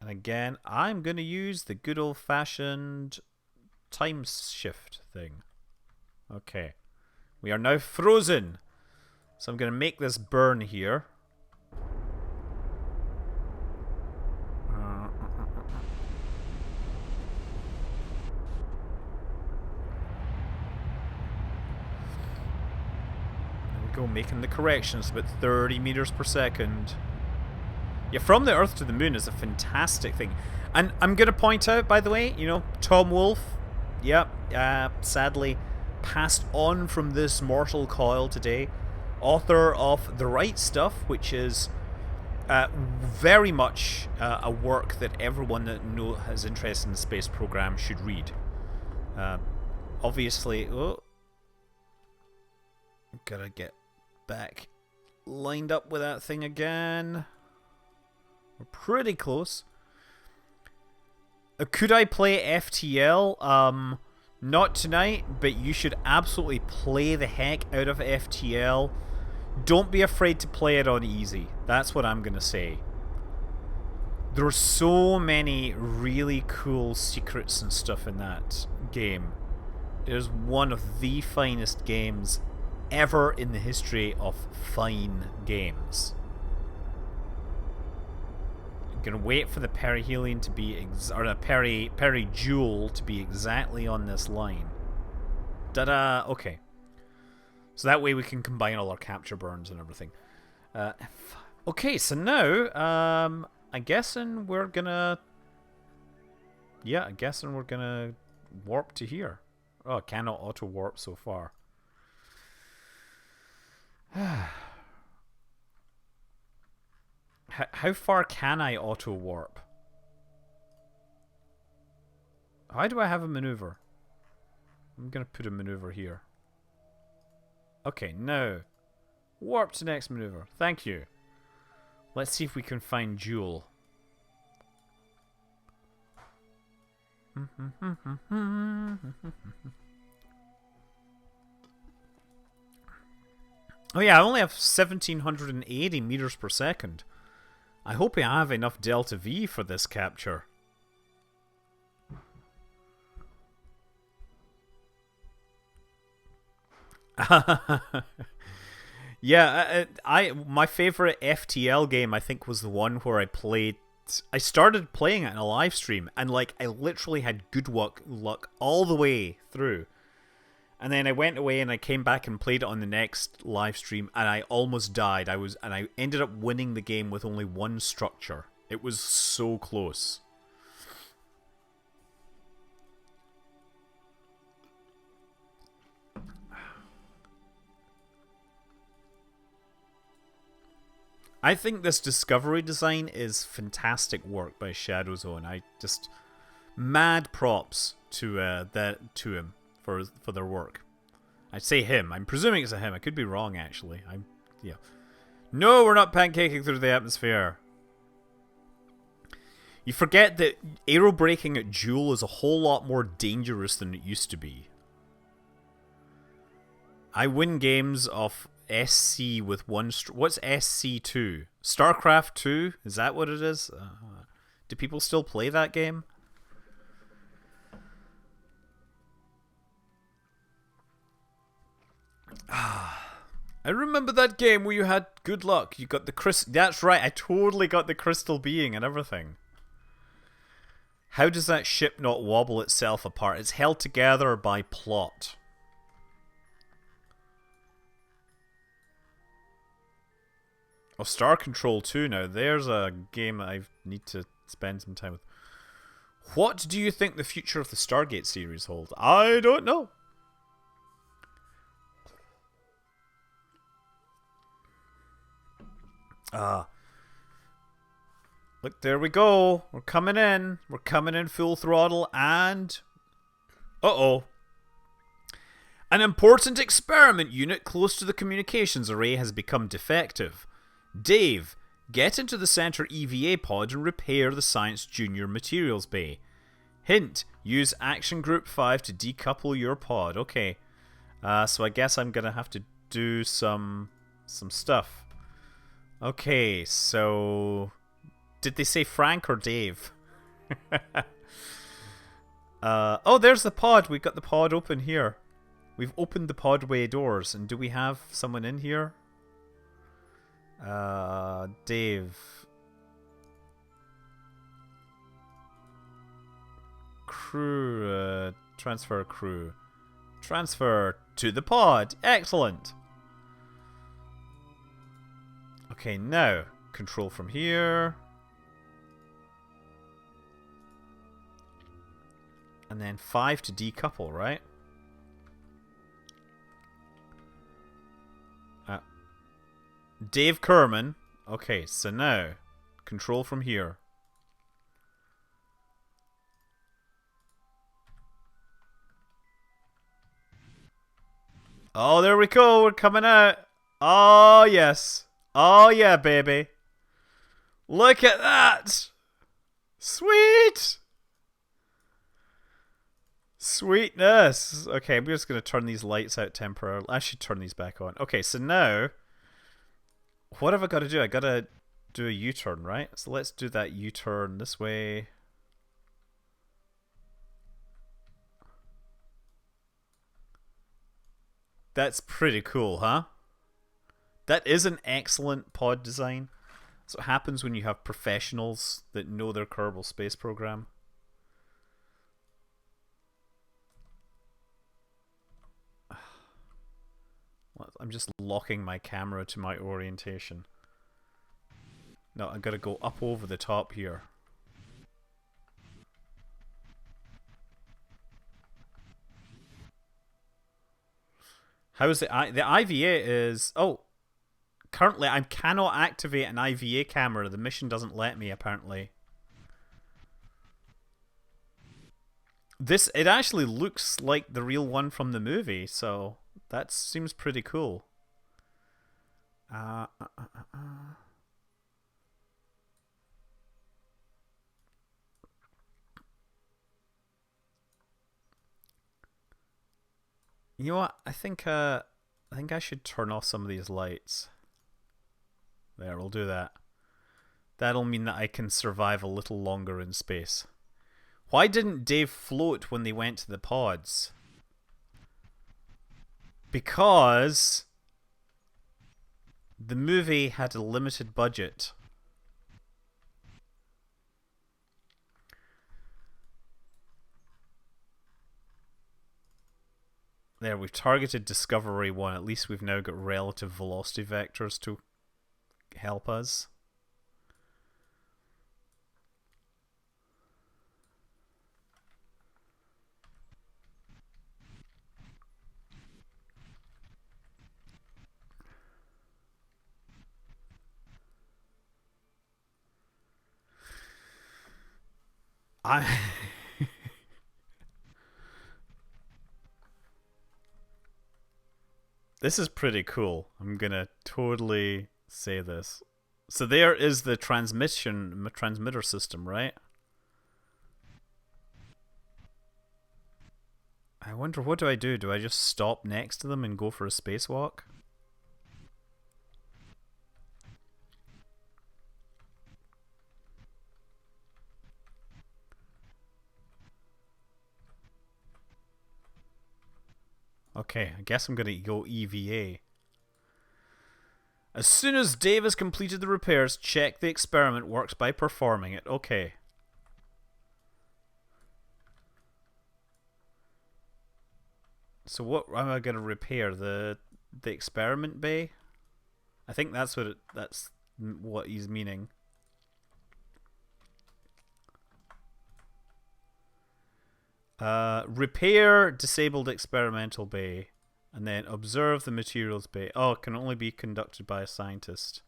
Speaker 1: And again, I'm going to use the good old-fashioned time shift thing. Okay. We are now frozen. So I'm going to make this burn here. There we go, making the corrections, about 30 meters per second. Yeah, From the Earth to the Moon is a fantastic thing. And I'm going to point out, by the way, Tom Wolfe, sadly passed on from this mortal coil today. Author of The Right Stuff, which is very much a work that everyone that has interest in the space program should read. Obviously, gotta get back lined up with that thing again. We're pretty close. Could I play FTL? Not tonight, but you should absolutely play the heck out of FTL. Don't be afraid to play it on easy. That's what I'm going to say. There's so many really cool secrets and stuff in that game. It is one of the finest games ever in the history of fine games. Gonna wait for the perihelion to be or the perijoule to be exactly on this line. Da-da! Okay. So that way we can combine all our capture burns and everything. Okay, so now I'm guessing we're gonna warp to here. Oh, I cannot auto warp so far. How far can I auto warp? How do I have a maneuver? I'm gonna put a maneuver here. Okay, now warp to next maneuver. Thank you. Let's see if we can find Jewel. Oh yeah, I only have 1780 meters per second. I hope I have enough Delta V for this capture. Yeah, my favorite FTL game I think was the one where I started playing it in a live stream and like I literally had good luck all the way through. And then I went away and I came back and played it on the next live stream and I almost died. I ended up winning the game with only one structure. It was so close. I think this discovery design is fantastic work by ShadowZone. I just mad props to him for their work. I say him. I'm presuming it's a him. I could be wrong actually. Yeah. No, we're not pancaking through the atmosphere. You forget that aerobraking at Joule is a whole lot more dangerous than it used to be. I win games of SC with one... What's SC2? StarCraft 2? Is that what it is? Do people still play that game? I remember that game where you had good luck. You got the crystal... That's right, I totally got the crystal being and everything. How does that ship not wobble itself apart? It's held together by plot. Oh, Star Control 2 now. There's a game I need to spend some time with. What do you think the future of the Stargate series holds? I don't know. Look, there we go. We're coming in. We're coming in full throttle and... Uh-oh. An important experiment unit close to the communications array has become defective. Dave, get into the center EVA pod and repair the Science Junior materials bay. Hint, use Action Group 5 to decouple your pod. Okay. So I guess I'm going to have to do some stuff. Okay, so... Did they say Frank or Dave? Oh, there's the pod. We've got the pod open here. We've opened the podway doors. And do we have someone in here? Dave. Crew. Transfer crew. Transfer to the pod. Excellent. Okay, now. Control from here. And then 5 to decouple, right? Dave Kerman. Okay, so now, control from here. Oh, there we go. We're coming out. Oh, yes. Oh, yeah, baby. Look at that. Sweet. Sweetness. Okay, I'm just going to turn these lights out temporarily. I should turn these back on. Okay, so now... What have I got to do? I got to do a U-turn, right? So let's do that U-turn this way. That's pretty cool, huh? That is an excellent pod design. That's what happens when you have professionals that know their Kerbal Space Program. I'm just locking my camera to my orientation. No, I gotta go up over the top here. How is the IVA is... Oh, currently I cannot activate an IVA camera. The mission doesn't let me, apparently. It actually looks like the real one from the movie, so that seems pretty cool. You know what? I think I should turn off some of these lights. There, we'll do that. That'll mean that I can survive a little longer in space. Why didn't Dave float when they went to the pods? Because the movie had a limited budget. There, we've targeted Discovery 1. At least we've now got relative velocity vectors to help us. This is pretty cool. I'm gonna totally say this. So there is the transmitter system, right? I wonder, what do I do? Do I just stop next to them and go for a spacewalk? Okay, I guess I'm gonna go EVA. As soon as Dave has completed the repairs, check the experiment works by performing it. Okay. So what am I gonna repair? The experiment bay? I think that's what he's meaning. Repair disabled experimental bay, and then observe the materials bay. Oh, it can only be conducted by a scientist.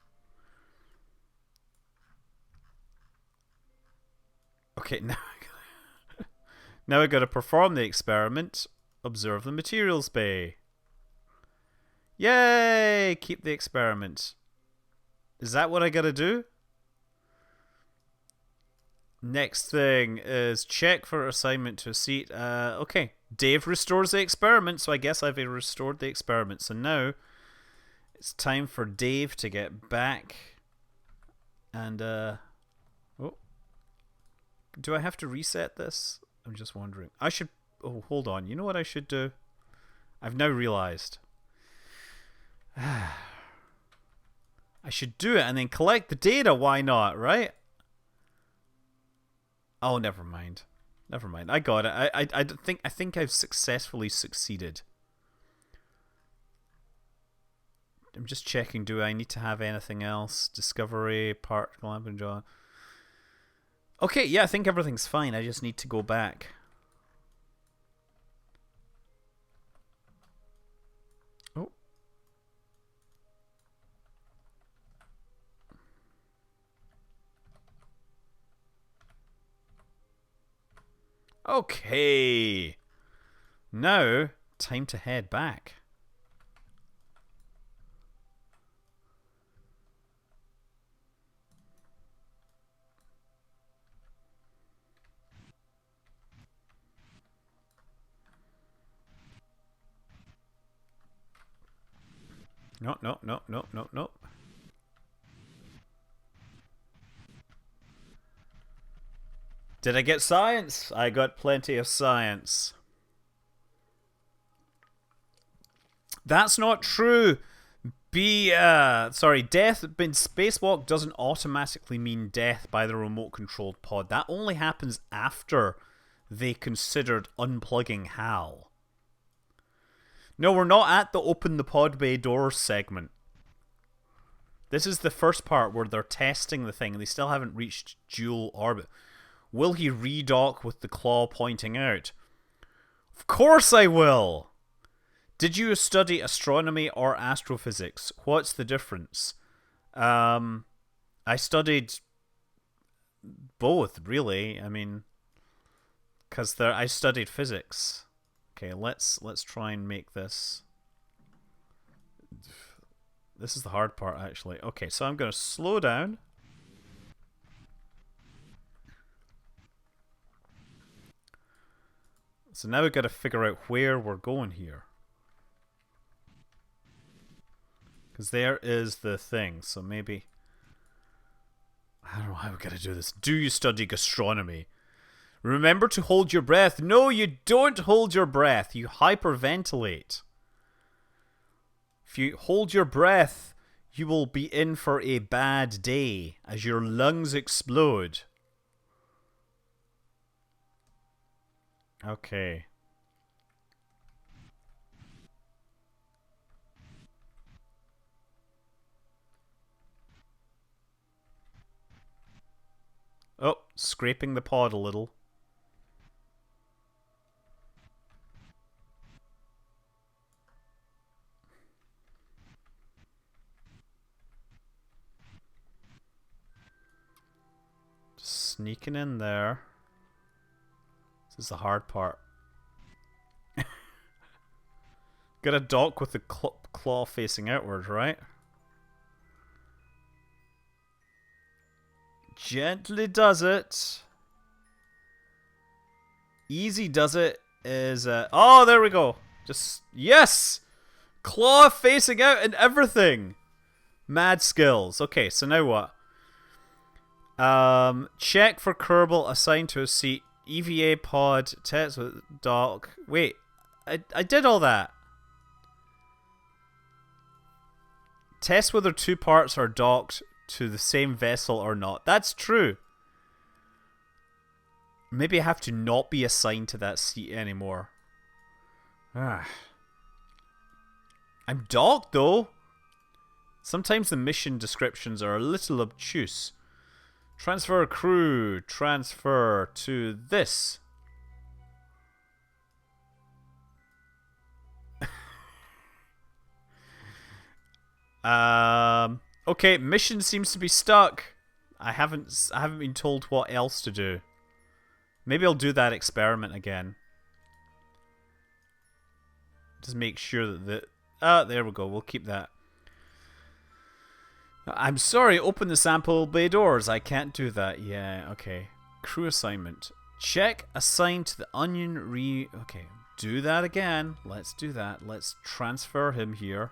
Speaker 1: Okay, now I gotta perform the experiment. Observe the materials bay. Yay! Keep the experiment. Is that what I gotta do? Next thing is check for assignment to a seat. Okay. Dave restores the experiment, so I guess I've restored the experiment. So now it's time for Dave to get back. And, oh. Do I have to reset this? I'm just wondering. I should... Oh, hold on. You know what I should do? I've now realized. I should do it and then collect the data. Why not, right? Oh, never mind. Never mind. I got it. I think I've successfully succeeded. I'm just checking. Do I need to have anything else? Discovery, particle lamp and John. Okay, yeah, I think everything's fine. I just need to go back. Oh. Okay. Now, time to head back. No. Did I get science? I got plenty of science. That's not true. Death in spacewalk doesn't automatically mean death by the remote controlled pod. That only happens after they considered unplugging HAL. No, we're not at the open the pod bay doors segment. This is the first part where they're testing the thing and they still haven't reached dual orbit. Will he redock with the claw pointing out? Of course I will! Did you study astronomy or astrophysics? What's the difference? I studied both, really. I mean, because I studied physics. Okay, let's try and make this. This is the hard part, actually. Okay, so I'm going to slow down. So now we've got to figure out where we're going here. Because there is the thing, so maybe... I don't know how we're gonna do this. Do you study gastronomy? Remember to hold your breath. No, you don't hold your breath. You hyperventilate. If you hold your breath, you will be in for a bad day as your lungs explode. Okay. Oh, scraping the pod a little. Just sneaking in there. This is the hard part. Got a dock with the claw facing outward, right? Gently does it. Easy does it is... oh, there we go. Just... Yes! Claw facing out and everything. Mad skills. Okay, so now what? Check for Kerbal assigned to a seat. EVA pod. Test with dock. Wait. I did all that. Test whether two parts are docked to the same vessel or not. That's true. Maybe I have to not be assigned to that seat anymore. I'm docked though. Sometimes the mission descriptions are a little obtuse. Transfer crew. Transfer to this. Okay, mission seems to be stuck. I haven't been told what else to do. Maybe I'll do that experiment again. Just make sure that there we go. We'll keep that. I'm sorry, open the sample bay doors. I can't do that. Yeah, okay. Crew assignment. Check assigned to the onion okay, do that again. Let's do that. Let's transfer him here.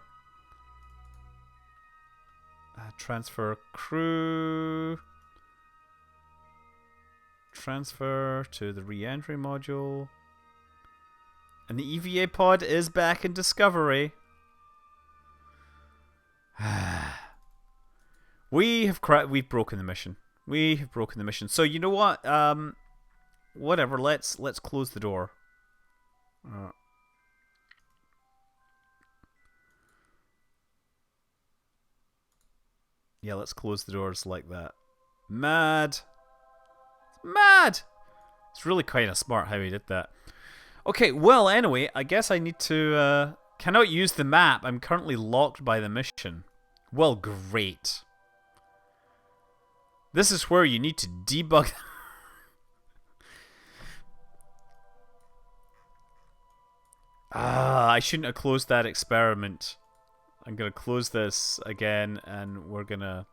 Speaker 1: Transfer crew. Transfer to the re-entry module. And the EVA pod is back in Discovery. We've broken the mission. We have broken the mission. So you know what? Whatever. Let's close the door. Yeah, let's close the doors like that. Mad. Mad! It's really kind of smart how he did that. Okay, well, anyway, I guess I need to... cannot use the map. I'm currently locked by the mission. Well, great. This is where you need to debug... I shouldn't have closed that experiment. I'm gonna close this again, and we're gonna...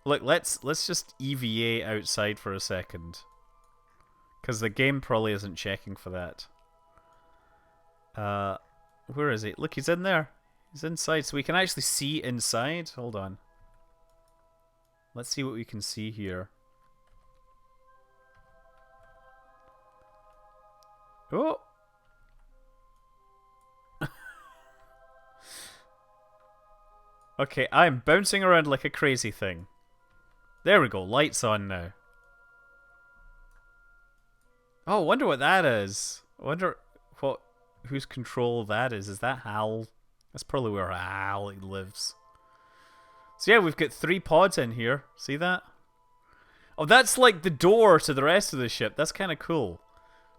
Speaker 1: Look, let's just EVA outside for a second. Because the game probably isn't checking for that. Where is he? Look, he's in there. He's inside, so we can actually see inside. Hold on. Let's see what we can see here. Oh! Okay, I'm bouncing around like a crazy thing. There we go, lights on now. Oh, I wonder what that is. I wonder whose control that is. Is that Hal? That's probably where Hal lives. So yeah, we've got 3 pods in here. See that? Oh, that's like the door to the rest of the ship. That's kind of cool.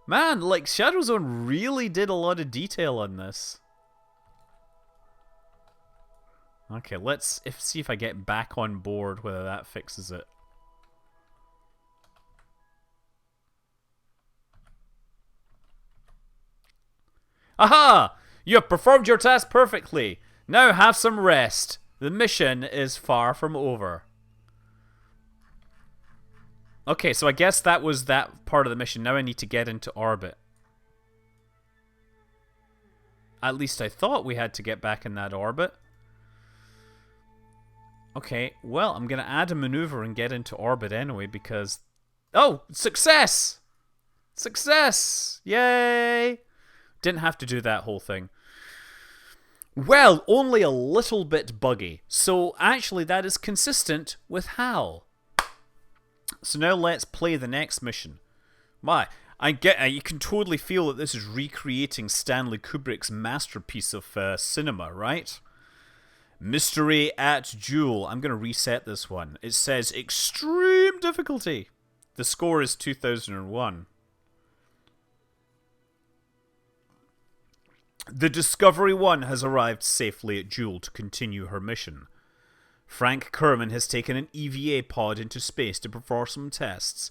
Speaker 1: Man, like ShadowZone really did a lot of detail on this. Okay, let's see if I get back on board, whether that fixes it. Aha! You have performed your task perfectly. Now have some rest. The mission is far from over. Okay, so I guess that was that part of the mission. Now I need to get into orbit. At least I thought we had to get back in that orbit. Okay, well, I'm going to add a maneuver and get into orbit anyway because... Oh, success! Success! Yay! Didn't have to do that whole thing. Well, only a little bit buggy. So actually that is consistent with HAL. So now let's play the next mission. My, you can totally feel that this is recreating Stanley Kubrick's masterpiece of cinema, right? Mystery at Jewel. I'm going to reset this one. It says extreme difficulty. The score is 2001. The Discovery 1 has arrived safely at Jewel to continue her mission. Frank Kerman has taken an EVA pod into space to perform some tests.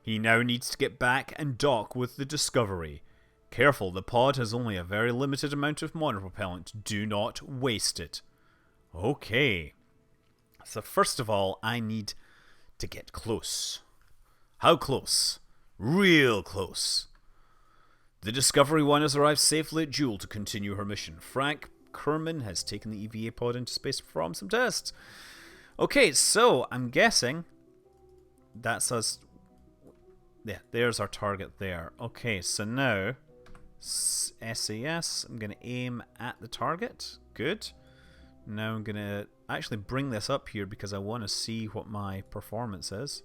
Speaker 1: He now needs to get back and dock with the Discovery. Careful, the pod has only a very limited amount of monopropellant. Do not waste it. Okay. So first of all, I need to get close. How close? Real close. The Discovery 1 has arrived safely at Jewel to continue her mission. Frank Kerman has taken the EVA pod into space to perform some tests. Okay, so I'm guessing that's us. Yeah, there's our target there. Okay, so now SAS. I'm going to aim at the target. Good. Now I'm going to actually bring this up here because I want to see what my performance is.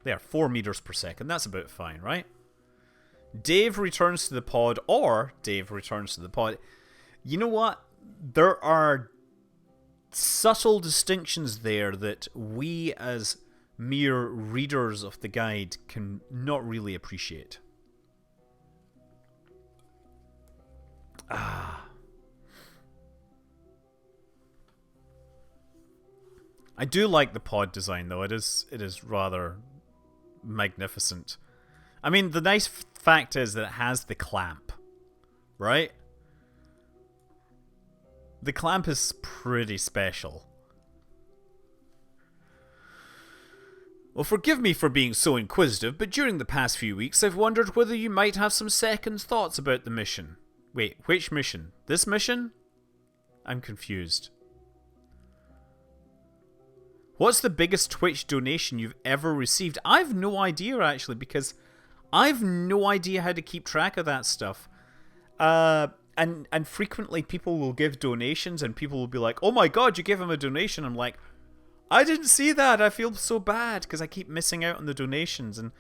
Speaker 1: There, 4 meters per second. That's about fine, right? Dave returns to the pod, or Dave returns to the pod. You know what? There are subtle distinctions there that we as mere readers of the guide can not really appreciate. I do like the pod design though. It is rather magnificent. I mean, the nice fact is that it has the clamp, right? The clamp is pretty special. Well, forgive me for being so inquisitive, but during the past few weeks I've wondered whether you might have some second thoughts about the mission. Wait, which mission? This mission? I'm confused. What's the biggest Twitch donation you've ever received? I've no idea, actually, because I've no idea how to keep track of that stuff. And frequently people will give donations and people will be like, oh my god, you gave him a donation. I'm like, I didn't see that. I feel so bad because I keep missing out on the donations. And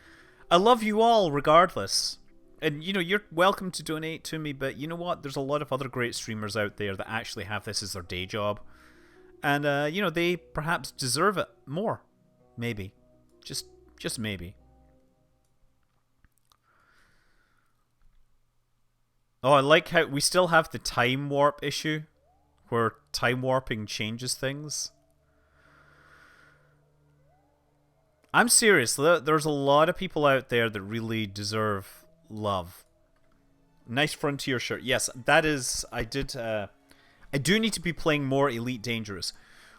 Speaker 1: I love you all regardless. And, you know, you're welcome to donate to me, but you know what? There's a lot of other great streamers out there that actually have this as their day job. And, you know, they perhaps deserve it more. Maybe. Just maybe. Oh, I like how we still have the time warp issue. Where time warping changes things. I'm serious. There's a lot of people out there that really deserve love. Nice Frontier shirt. Yes, that is... I do need to be playing more Elite Dangerous.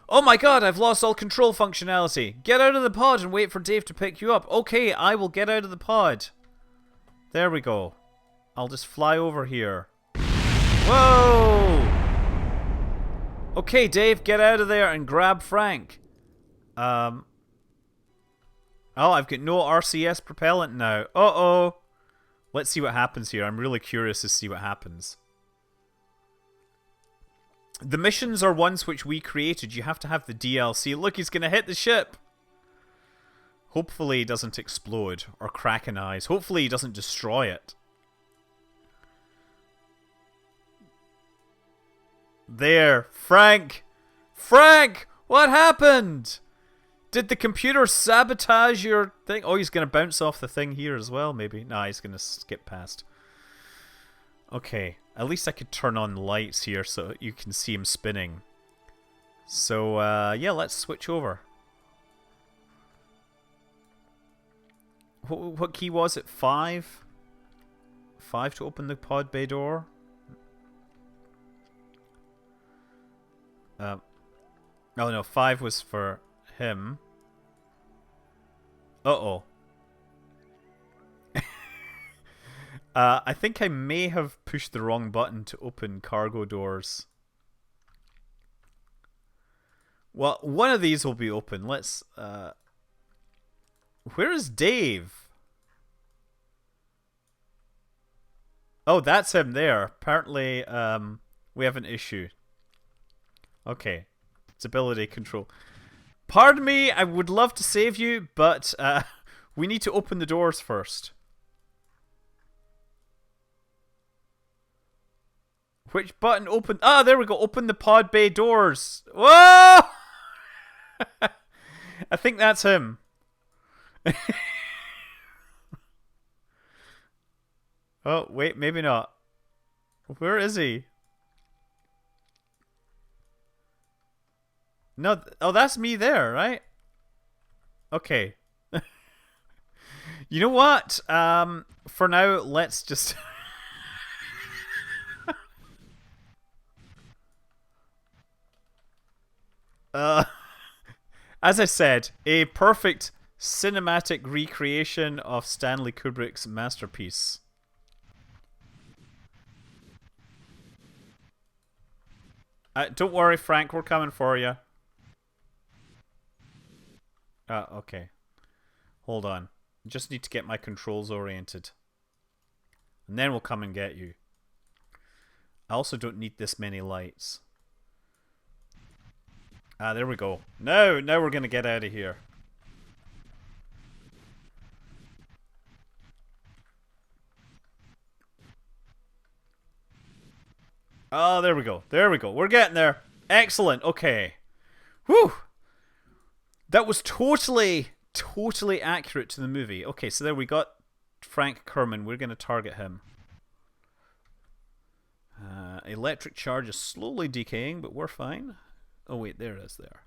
Speaker 1: Oh my god, I've lost all control functionality. Get out of the pod and wait for Dave to pick you up. Okay, I will get out of the pod. There we go. I'll just fly over here. Whoa! Okay, Dave, get out of there and grab Frank. Oh, I've got no RCS propellant now. Uh-oh. Let's see what happens here. I'm really curious to see what happens. The missions are ones which we created. You have to have the DLC. Look, he's going to hit the ship. Hopefully he doesn't explode or crack an eyes. Hopefully he doesn't destroy it. There. Frank! Frank! What happened? Did the computer sabotage your thing? Oh, he's going to bounce off the thing here as well, maybe. Nah, he's going to skip past. Okay. At least I could turn on lights here so you can see him spinning. So, yeah, let's switch over. What key was it? 5? 5 to open the pod bay door? Oh no, 5 was for him. Uh-oh. I think I may have pushed the wrong button to open cargo doors. Well, one of these will be open. Let's... Where is Dave? Oh, that's him there. Apparently, we have an issue. Okay. It's ability control. Pardon me, I would love to save you, but we need to open the doors first. Which button open? Ah, there we go. Open the pod bay doors. Whoa! I think that's him. Oh, wait, maybe not. Where is he? No, oh, that's me there, right? Okay. You know what? For now, let's just... As I said, a perfect cinematic recreation of Stanley Kubrick's masterpiece. Don't worry, Frank, we're coming for you. Okay. Hold on. Just need to get my controls oriented. And then we'll come and get you. I also don't need this many lights. There we go. Now we're gonna get out of here. Oh, there we go. There we go. We're getting there. Excellent. Okay. Whew. That was totally accurate to the movie. Okay, so there we got Frank Kerman. We're gonna target him. Electric charge is slowly decaying, but we're fine. Oh wait, there it is there.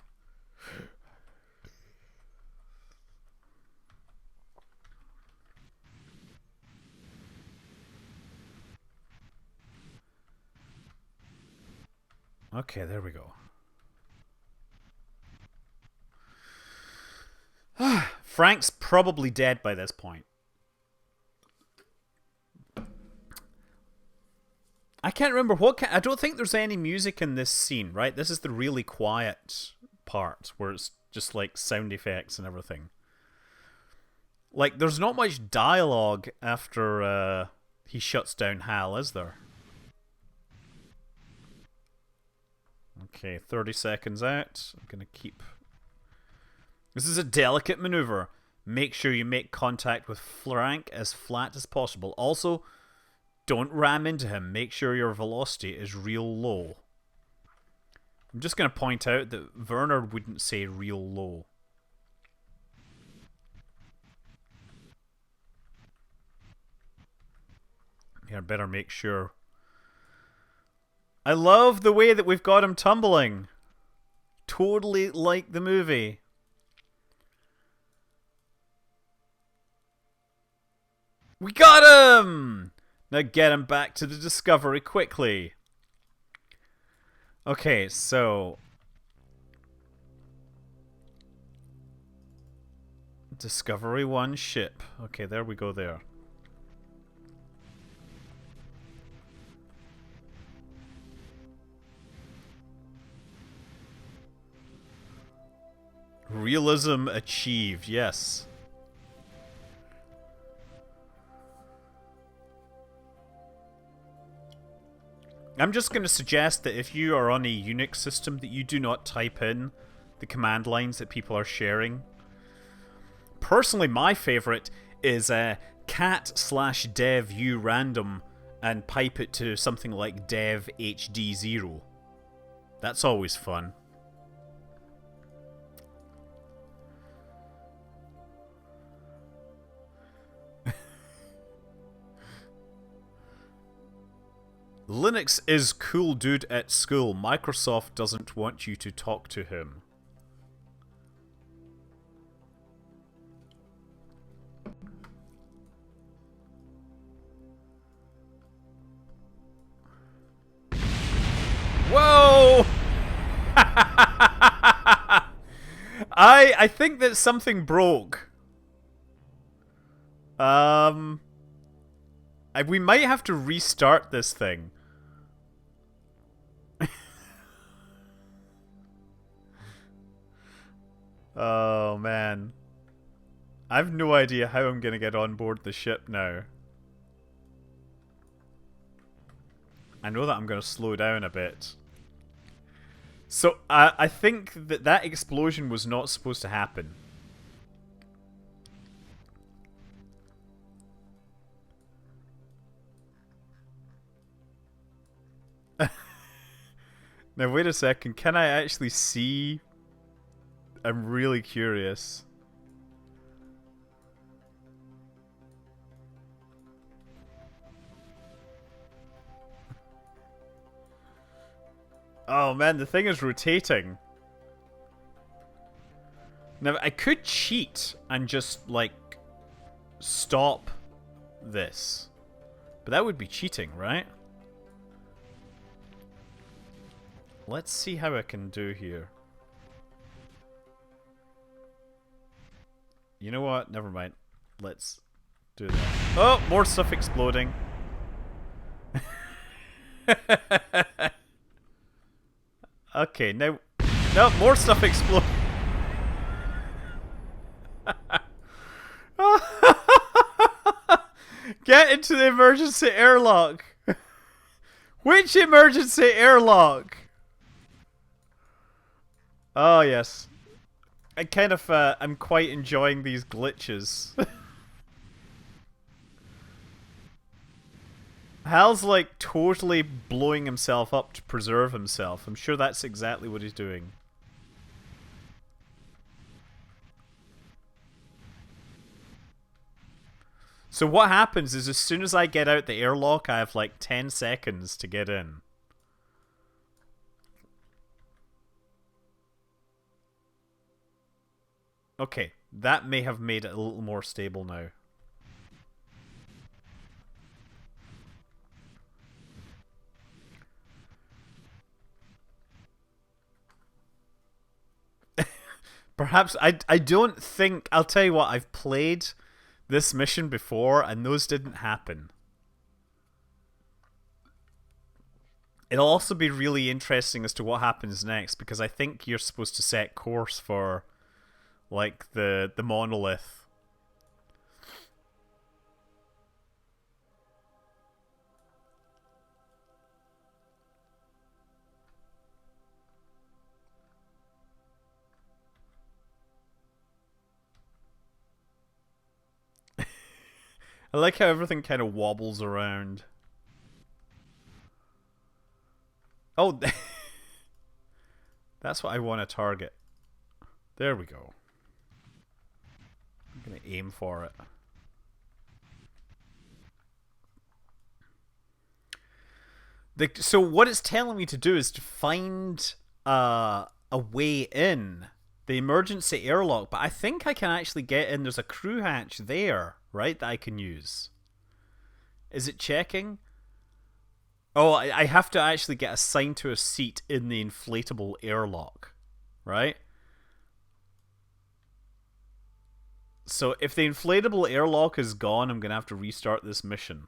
Speaker 1: Okay, there we go. Frank's probably dead by this point. I can't remember I don't think there's any music in this scene, right? This is the really quiet part where it's just like sound effects and everything. Like, there's not much dialogue after he shuts down Hal, is there? Okay, 30 seconds out. I'm gonna keep... This is a delicate maneuver. Make sure you make contact with Frank as flat as possible. Also, don't ram into him. Make sure your velocity is real low. I'm just going to point out that Werner wouldn't say real low. Here, I better make sure. I love the way that we've got him tumbling. Totally like the movie. We got him! Now get him back to the Discovery quickly. Okay, so... Discovery 1 ship. Okay, there we go there. Realism achieved, yes. I'm just going to suggest that if you are on a Unix system that you do not type in the command lines that people are sharing. Personally, my favorite is cat/dev urandom and pipe it to something like dev hd0. That's always fun. Linux is cool dude at school. Microsoft doesn't want you to talk to him. Whoa! I think that something broke. We might have to restart this thing. Oh, man. I've no idea how I'm gonna get on board the ship now. I know that I'm gonna slow down a bit. So, I think that that explosion was not supposed to happen. Now, wait a second. Can I actually see? I'm really curious. Oh man, the thing is rotating. Now, I could cheat and just, like, stop this. But that would be cheating, right? Let's see how I can do here. You know what? Never mind. Let's do that. Oh, more stuff exploding. Okay, now... No, more stuff exploding. Get into the emergency airlock. Which emergency airlock? Oh, yes. I kind of, I'm quite enjoying these glitches. Hal's like totally blowing himself up to preserve himself. I'm sure that's exactly what he's doing. So what happens is as soon as I get out the airlock, I have like 10 seconds to get in. Okay, that may have made it a little more stable now. Perhaps, I don't think, I'll tell you what, I've played this mission before and those didn't happen. It'll also be really interesting as to what happens next because I think you're supposed to set course for like the monolith. I like how everything kind of wobbles around. Oh, that's what I want to target. There we go. I'm going to aim for it. So what it's telling me to do is to find a way in the emergency airlock, but I think I can actually get in. There's a crew hatch there, right, that I can use. Is it checking? Oh, I have to actually get assigned to a seat in the inflatable airlock, right? So if the inflatable airlock is gone, I'm going to have to restart this mission.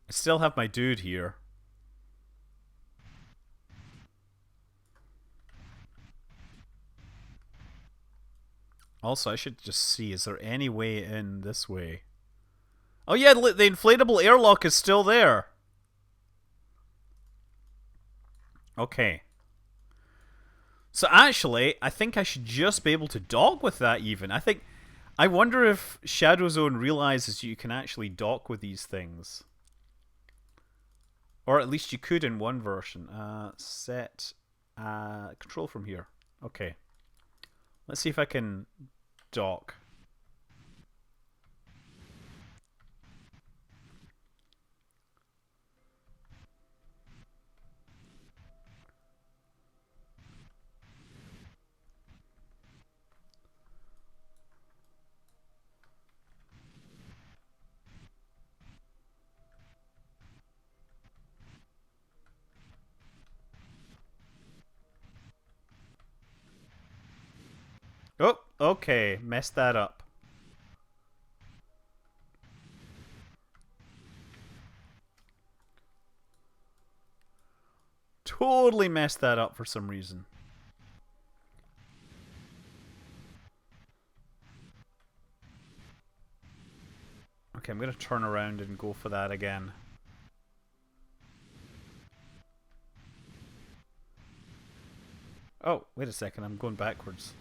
Speaker 1: I still have my dude here. Also, I should just see, is there any way in this way? Oh yeah, the inflatable airlock is still there. Okay. So actually, I think I should just be able to dock with that even. I wonder if ShadowZone realizes you can actually dock with these things. Or at least you could in one version. Set control from here. Okay. Let's see if I can dock. Oh, okay. Messed that up. Totally messed that up for some reason. Okay, I'm gonna turn around and go for that again. Oh, wait a second, I'm going backwards.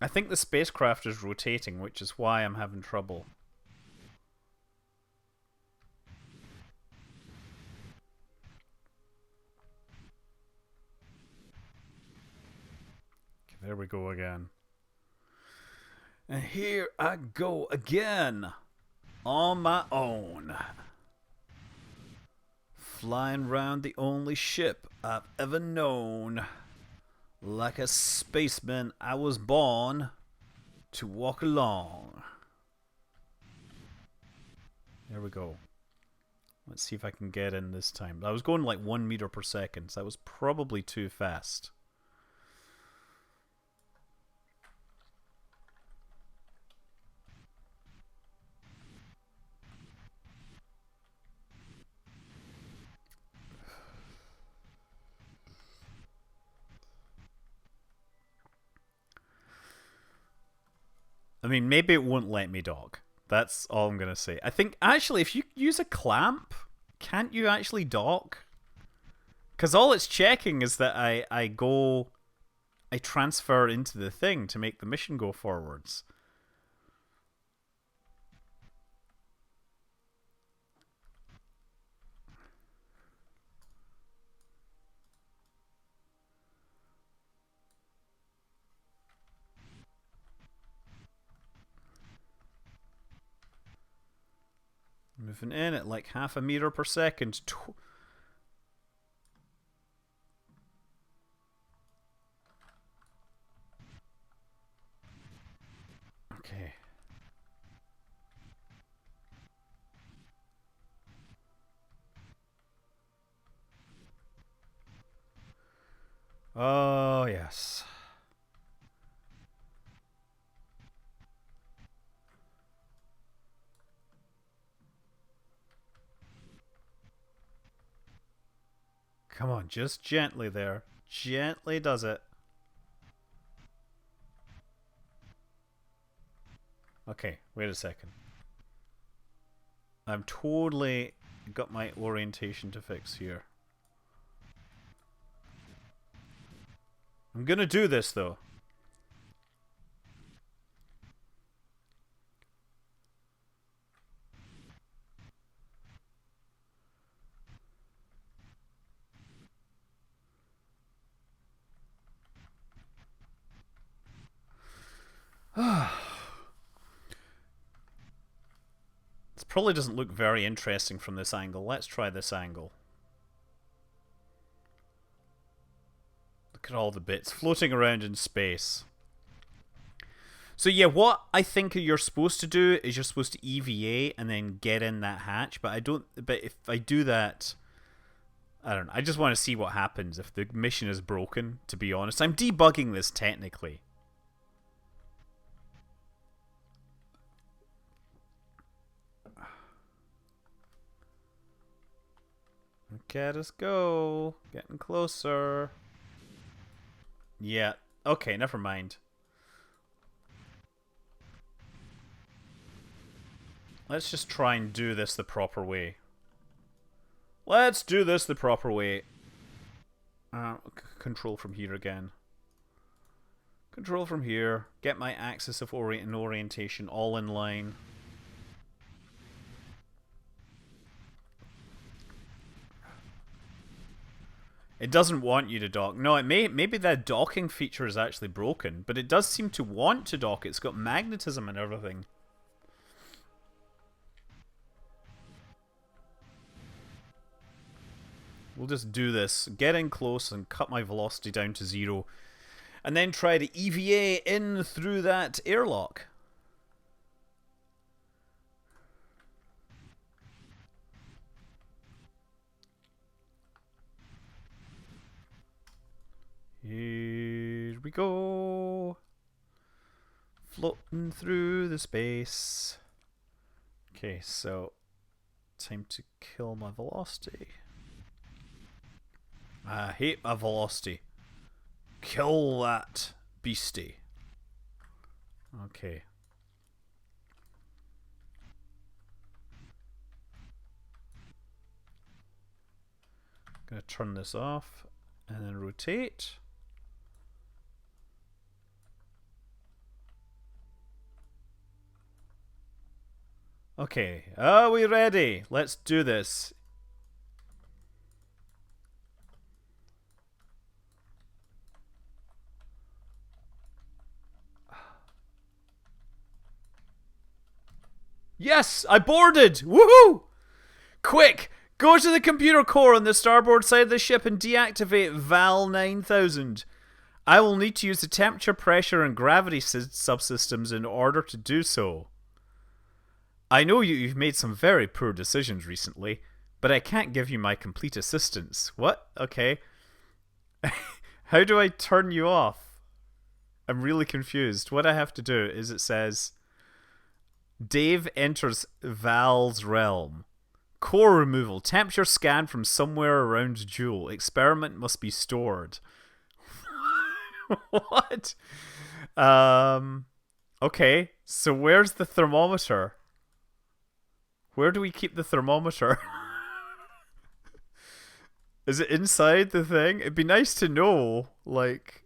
Speaker 1: I think the spacecraft is rotating, which is why I'm having trouble. Okay, there we go again. And here I go again. On my own. Flying round the only ship I've ever known. Like a spaceman, I was born to walk along. There we go. Let's see if I can get in this time. I was going like 1 meter per second, so that was probably too fast. I mean, maybe it won't let me dock. That's all I'm going to say. I think, actually, if you use a clamp, can't you actually dock? Because all it's checking is that I transfer into the thing to make the mission go forwards. Moving in at like 0.5 meter per second. Okay. Oh, yes. Come on, just gently there. Gently does it. Okay, wait a second. I'm totally got my orientation to fix here. I'm gonna do this though. This probably doesn't look very interesting from this angle. Let's try this angle. Look at all the bits floating around in space. So yeah, what I think you're supposed to do is you're supposed to EVA and then get in that hatch, but I don't. But if I do that, I don't know. I just want to see what happens if the mission is broken. To be honest, I'm debugging this technically. Let us go. Getting closer. Yeah. Okay, never mind. Let's just try and do this the proper way. Let's do this the proper way. Control from here again. Control from here. Get my axis of orientation all in line. It doesn't want you to dock. No, maybe that docking feature is actually broken, but it does seem to want to dock. It's got magnetism and everything. We'll just do this. Get in close and cut my velocity down to 0. and then try to EVA in through that airlock. Here we go. Floating through the space. Okay, so time to kill my velocity. I hate my velocity. Kill that beastie. Okay. Gonna turn this off and then rotate. Okay, are we ready? Let's do this. Yes, I boarded! Woohoo! Quick, go to the computer core on the starboard side of the ship and deactivate Val 9000. I will need to use the temperature, pressure, and gravity subsystems in order to do so. I know you've made some very poor decisions recently, but I can't give you my complete assistance. What? Okay. How do I turn you off? I'm really confused. What I have to do is it says, Dave enters Val's realm. Core removal. Temperature scan from somewhere around Joule. Experiment must be stored. What? Okay, so where's the thermometer? Where do we keep the thermometer? Is it inside the thing? It'd be nice to know, like...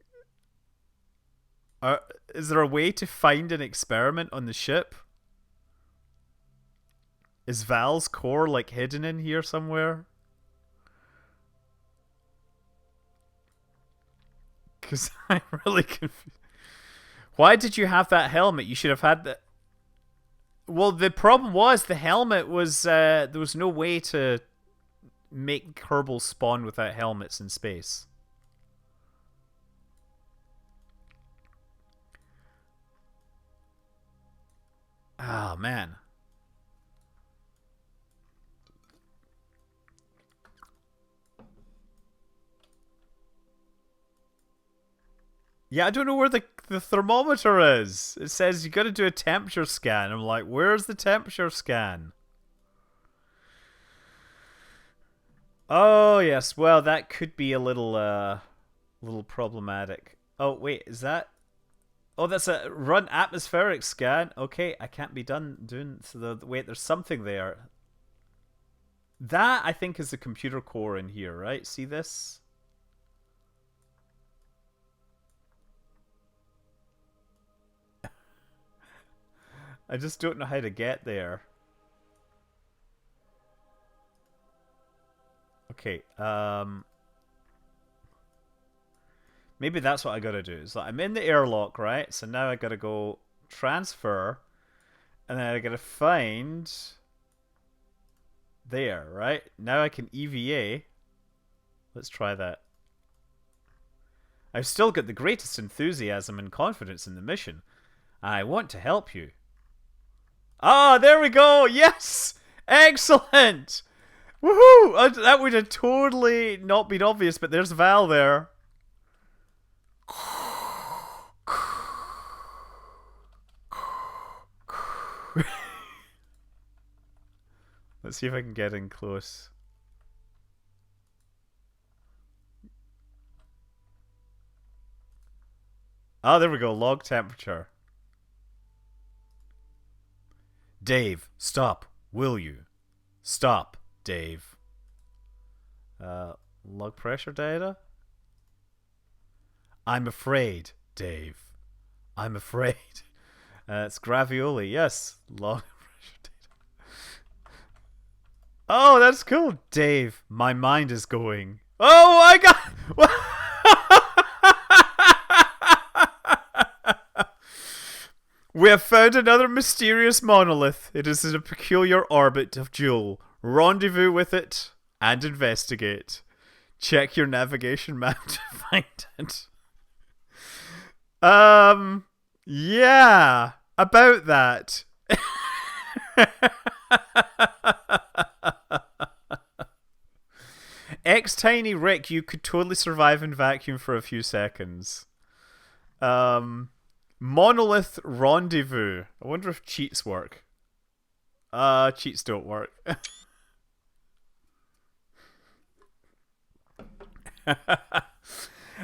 Speaker 1: is there a way to find an experiment on the ship? Is Val's core, like, hidden in here somewhere? Because I'm really confused. Why did you have that helmet? You should have had that... Well, the problem was the helmet was... there was no way to make Kerbal spawn without helmets in space. Oh, man. Yeah, I don't know where the thermometer is. It says you got to do a temperature scan. I'm like, where's the temperature scan? Oh, yes. Well, that could be a little problematic. Oh, wait, is that... Oh, that's a run atmospheric scan. Okay, I can't be doing... So wait, there's something there. That, I think, is the computer core in here, right? See this? I just don't know how to get there. Okay, maybe that's what I gotta do. It's like I'm in the airlock, right? So now I gotta go transfer, and then I gotta find there, right? Now I can EVA. Let's try that. I've still got the greatest enthusiasm and confidence in the mission. I want to help you. Ah, there we go! Yes! Excellent! Woohoo! That would have totally not been obvious, but there's Val there. Let's see if I can get in close. Ah, there we go. Log temperature. Dave, stop. Will you? Stop, Dave. Log pressure data? I'm afraid, Dave. I'm afraid. It's Gravioli. Yes. Log pressure data. Oh, that's cool. Dave, my mind is going. Oh my god! We have found another mysterious monolith. It is in a peculiar orbit of Joule. Rendezvous with it and investigate. Check your navigation map to find it. Yeah, about that. Tiny Rick, you could totally survive in vacuum for a few seconds. Monolith Rendezvous. I wonder if cheats work. Cheats don't work.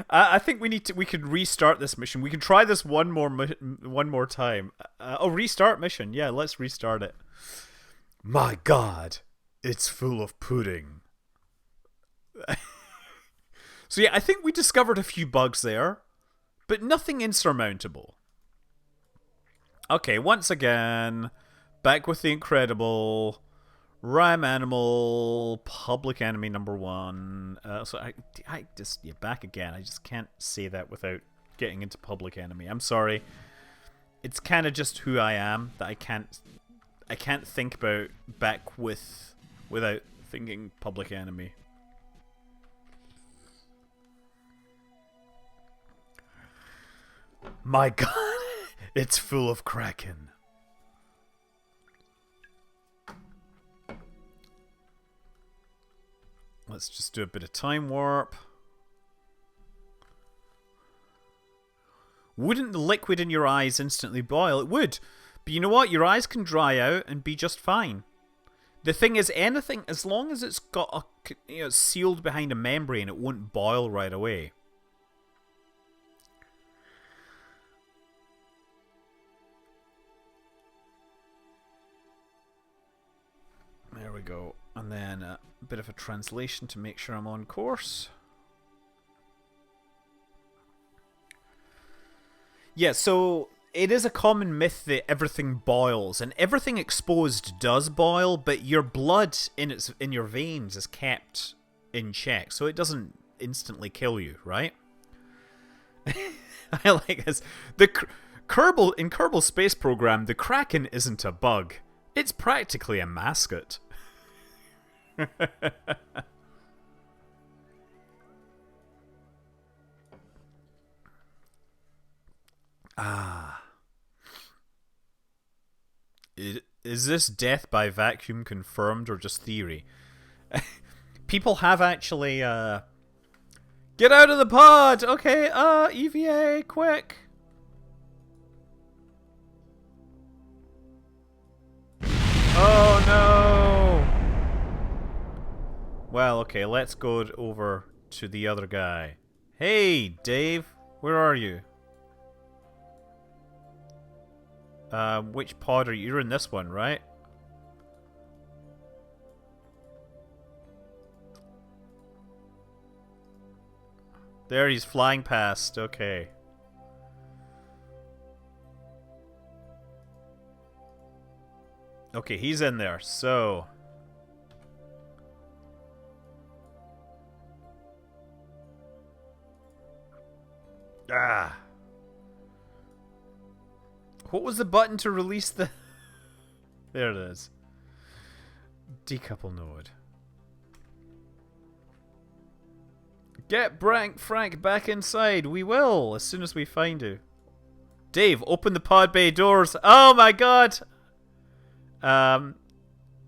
Speaker 1: I think we could restart this mission. We can try this one more time. Restart mission. Yeah, let's restart it. My God, it's full of pudding. So yeah, I think we discovered a few bugs there, but nothing insurmountable. Okay, once again, back with the incredible Rhyme Animal, Public Enemy #1. So I just back again. I just can't say that without getting into Public Enemy. I'm sorry. It's kind of just who I am that I can't think about back without thinking Public Enemy. My God, it's full of Kraken. Let's just do a bit of time warp. Wouldn't the liquid in your eyes instantly boil? It would. But you know what? Your eyes can dry out and be just fine. The thing is, anything, as long as it's got sealed behind a membrane, it won't boil right away. There we go. And then a bit of a translation to make sure I'm on course. Yeah, so it is a common myth that everything boils, and everything exposed does boil, but your blood in your veins is kept in check, so it doesn't instantly kill you, right? I like this. The Kerbal in Kerbal Space Program, the Kraken isn't a bug. It's practically a mascot. Is this death by vacuum confirmed or just theory? People have actually get out of the pod! Okay, EVA, quick! Oh no! Well, okay, let's go over to the other guy. Hey, Dave, where are you? Which pod are you? You're in this one, right? There, he's flying past. Okay. Okay, he's in there. So... Ah. What was the button to release the... There it is. Decouple node. Get Frank back inside. We will, as soon as we find you. Dave, open the pod bay doors. Oh my God.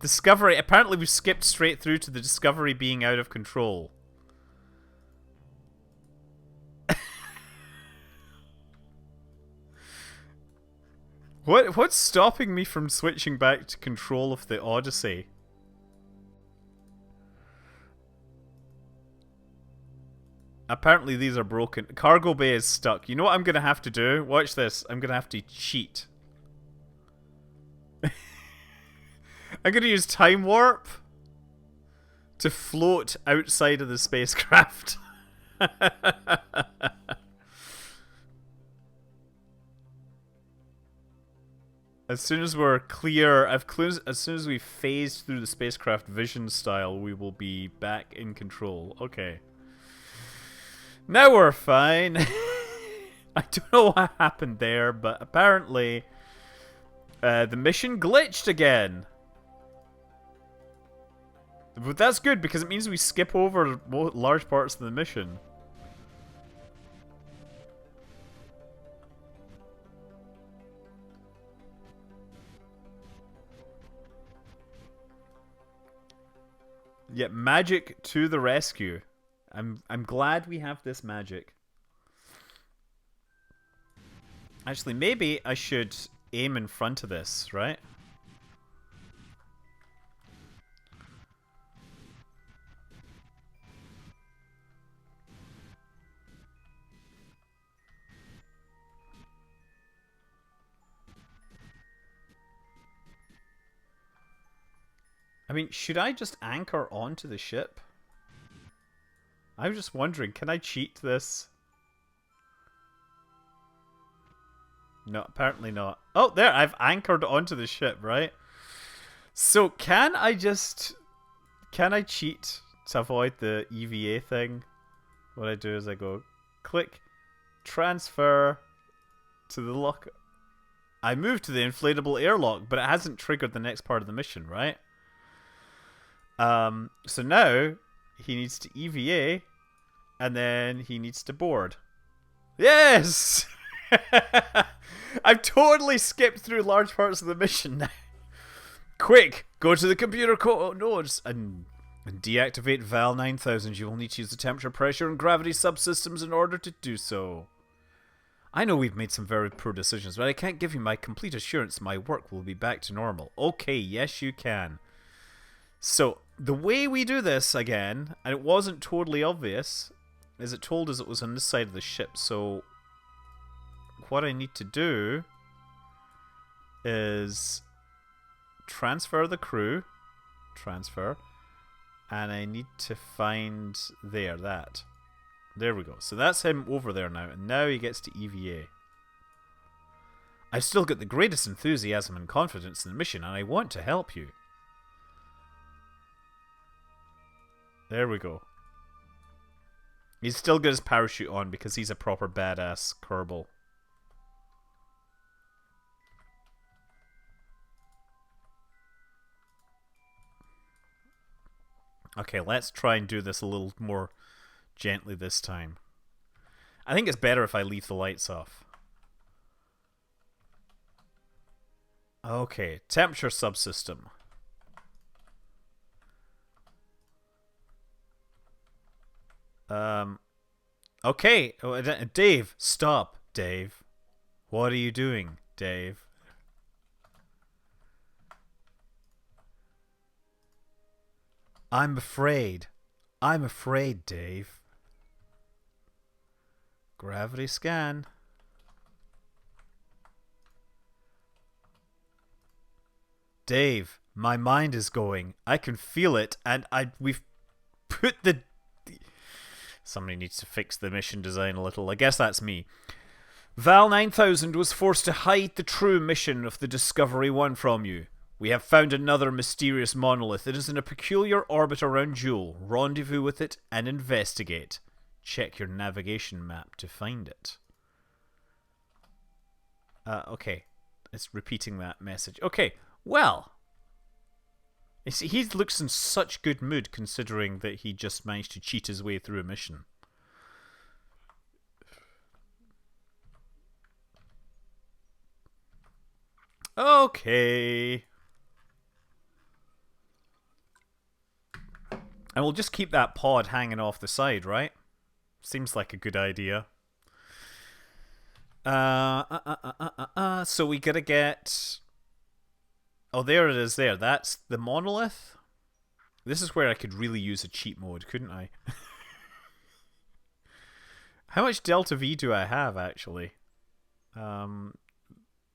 Speaker 1: Discovery. Apparently we skipped straight through to the Discovery being out of control. What's stopping me from switching back to control of the Odyssey? Apparently these are broken. Cargo bay is stuck. You know what I'm gonna have to do? Watch this. I'm gonna have to cheat. I'm gonna use time warp to float outside of the spacecraft. As soon as we're clear, as soon as we phased through the spacecraft vision style, we will be back in control. Okay. Now we're fine. I don't know what happened there, but apparently the mission glitched again. But that's good because it means we skip over large parts of the mission. Yeah, magic to the rescue. I'm glad we have this magic. Actually, maybe I should aim in front of this, right? I mean, should I just anchor onto the ship? I was just wondering, can I cheat this? No, apparently not. Oh, there, I've anchored onto the ship, right? So, can I cheat to avoid the EVA thing? What I do is I go, click, transfer to the lock. I move to the inflatable airlock, but it hasn't triggered the next part of the mission, right? So now he needs to EVA, and then he needs to board. Yes! I've totally skipped through large parts of the mission now. Quick, go to the computer nodes and deactivate Val 9000. You will need to use the temperature, pressure, and gravity subsystems in order to do so. I know we've made some very poor decisions, but I can't give you my complete assurance my work will be back to normal. Okay, yes you can. So, the way we do this, again, and it wasn't totally obvious, is it told us it was on this side of the ship, so what I need to do is transfer the crew, and I need to find that. There we go. So that's him over there now, and now he gets to EVA. I've still got the greatest enthusiasm and confidence in the mission, and I want to help you. There we go. He's still got his parachute on because he's a proper badass Kerbal. Okay, let's try and do this a little more gently this time. I think it's better if I leave the lights off. Okay, temperature subsystem. Okay, Dave, stop, Dave. What are you doing, Dave? I'm afraid, Dave. Gravity scan. Dave, my mind is going. I can feel it, and we've put the... Somebody needs to fix the mission design a little. I guess that's me. Val 9000 was forced to hide the true mission of the Discovery 1 from you. We have found another mysterious monolith. It is in a peculiar orbit around Joule. Rendezvous with it and investigate. Check your navigation map to find it. Okay. It's repeating that message. Okay, well... You see, he looks in such good mood considering that he just managed to cheat his way through a mission. Okay. And we'll just keep that pod hanging off the side, right? Seems like a good idea. So we gotta get... Oh, there it is there. That's the monolith. This is where I could really use a cheat mode, couldn't I? How much delta V do I have, actually?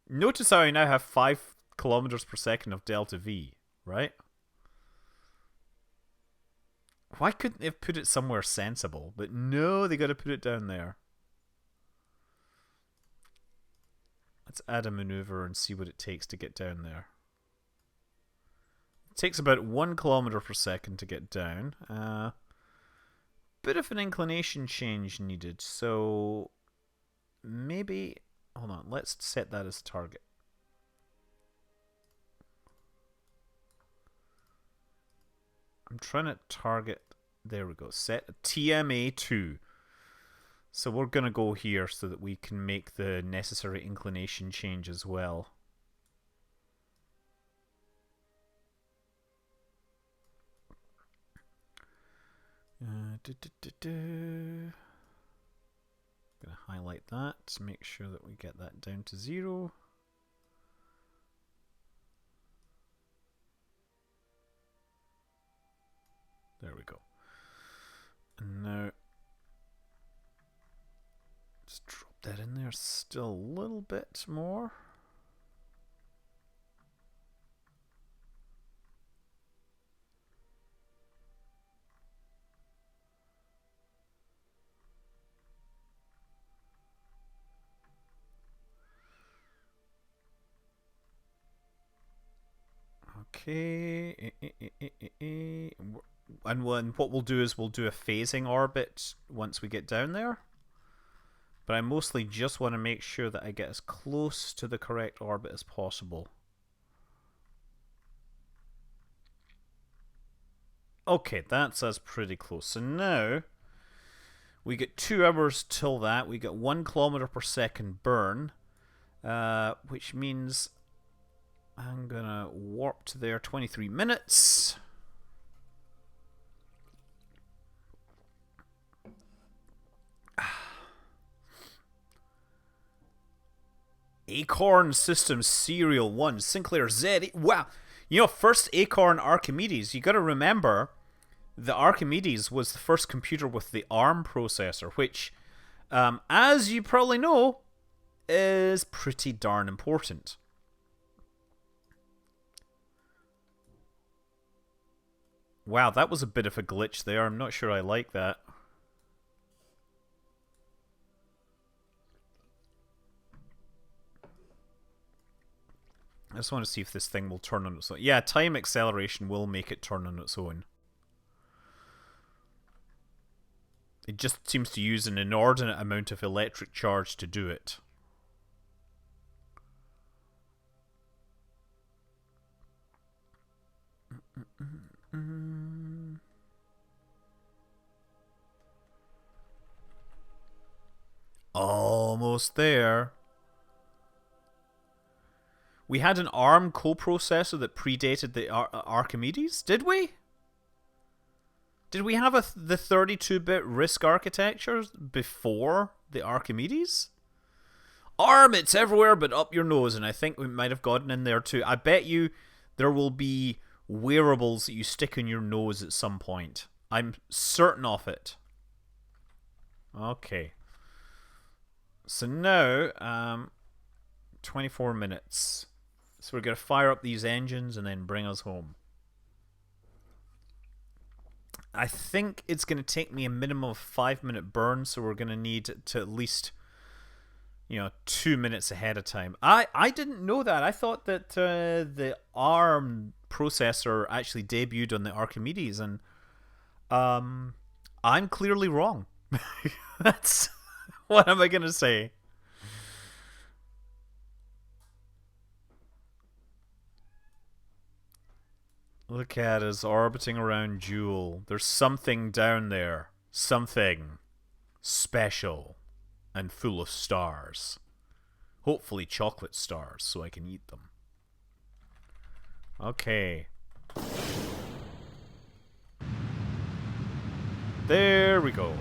Speaker 1: Notice how I now have 5 kilometers per second of delta V, right? Why couldn't they have put it somewhere sensible? But no, they got to put it down there. Let's add a maneuver and see what it takes to get down there. It takes about 1 kilometer per second to get down. Bit of an inclination change needed, so maybe... Hold on, let's set that as target. I'm trying to target... There we go. Set a TMA2. So we're going to go here so that we can make the necessary inclination change as well. Gonna highlight that to make sure that we get that down to 0. There we go. And now just drop that in there still a little bit more. Okay. And what we'll do is we'll do a phasing orbit once we get down there. But I mostly just want to make sure that I get as close to the correct orbit as possible. Okay, that's us pretty close. So now we get 2 hours till that. We get 1 kilometer per second burn, which means I'm gonna warp to there. 23 minutes. Acorn Systems Serial 1, Sinclair Z. Wow. You know, first Acorn Archimedes. You gotta remember, the Archimedes was the first computer with the ARM processor, which, as you probably know, is pretty darn important. Wow, that was a bit of a glitch there. I'm not sure I like that. I just want to see if this thing will turn on its own. Yeah, time acceleration will make it turn on its own. It just seems to use an inordinate amount of electric charge to do it. Almost there. We had an ARM coprocessor that predated the Archimedes, did we? Did we have the 32-bit RISC architecture before the Archimedes? ARM, it's everywhere but up your nose, and I think we might have gotten in there too. I bet you there will be wearables that you stick in your nose at some point. I'm certain of it. Okay. So now, 24 minutes. So we're going to fire up these engines and then bring us home. I think it's going to take me a minimum of 5-minute burn, so we're going to need to at least, 2 minutes ahead of time. I didn't know that. I thought that the ARM processor actually debuted on the Archimedes, and I'm clearly wrong. That's what am I going to say? Look at us orbiting around Joule. There's something down there. Something special and full of stars. Hopefully chocolate stars so I can eat them. Okay. There we go.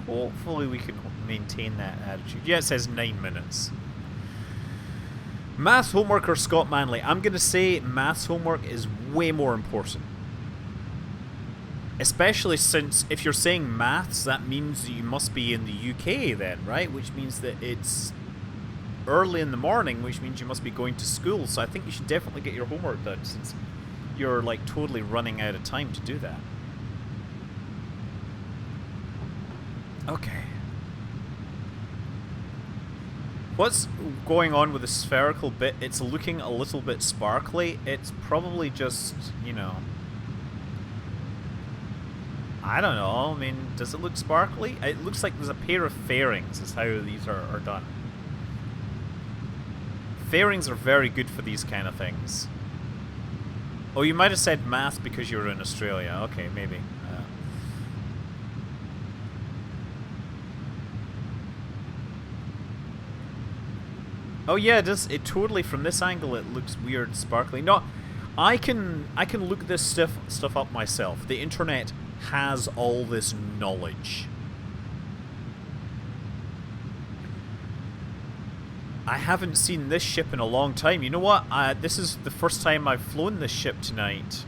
Speaker 1: Hopefully we can maintain that attitude. Yeah, it says 9 minutes. Maths homework or Scott Manley? I'm going to say maths homework is way more important. Especially since if you're saying maths, that means that you must be in the UK then, right? Which means that it's early in the morning, which means you must be going to school. So I think you should definitely get your homework done since you're like totally running out of time to do that. Okay. What's going on with the spherical bit? It's looking a little bit sparkly. It's probably just, I don't know. I mean, does it look sparkly? It looks like there's a pair of fairings is how these are done. Fairings are very good for these kind of things. Oh, you might have said math because you were in Australia. Okay, maybe. Oh yeah, it does. It totally, from this angle, it looks weird, sparkly. No, I can look this stuff up myself. The internet has all this knowledge. I haven't seen this ship in a long time. You know what? This is the first time I've flown this ship tonight.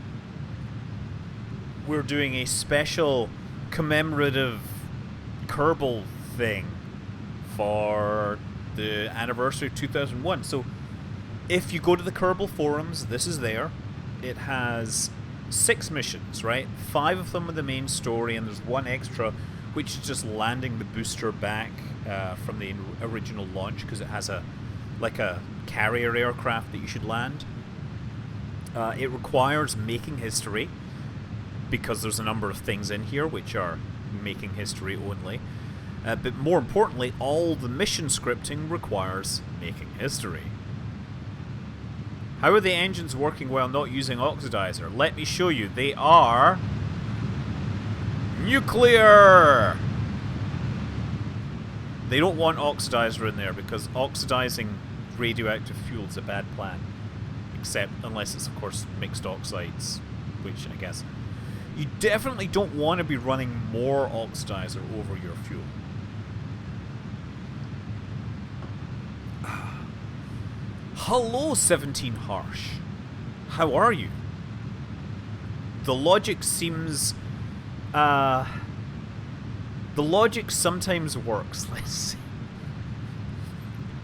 Speaker 1: We're doing a special commemorative Kerbal thing for the anniversary of 2001. So if you go to the Kerbal forums, this is there. It has 6 missions, right? 5 of them are the main story, and there's 1 extra, which is just landing the booster back from the original launch, because it has a carrier aircraft that you should land. It requires making history, because there's a number of things in here which are making history only. But more importantly, all the mission scripting requires making history. How are the engines working while not using oxidizer? Let me show you. They are nuclear! They don't want oxidizer in there because oxidizing radioactive fuel is a bad plan. Except unless it's, of course, mixed oxides, which I guess... You definitely don't want to be running more oxidizer over your fuel. Hello, 17 Harsh. How are you? The logic seems... the logic sometimes works, let's see.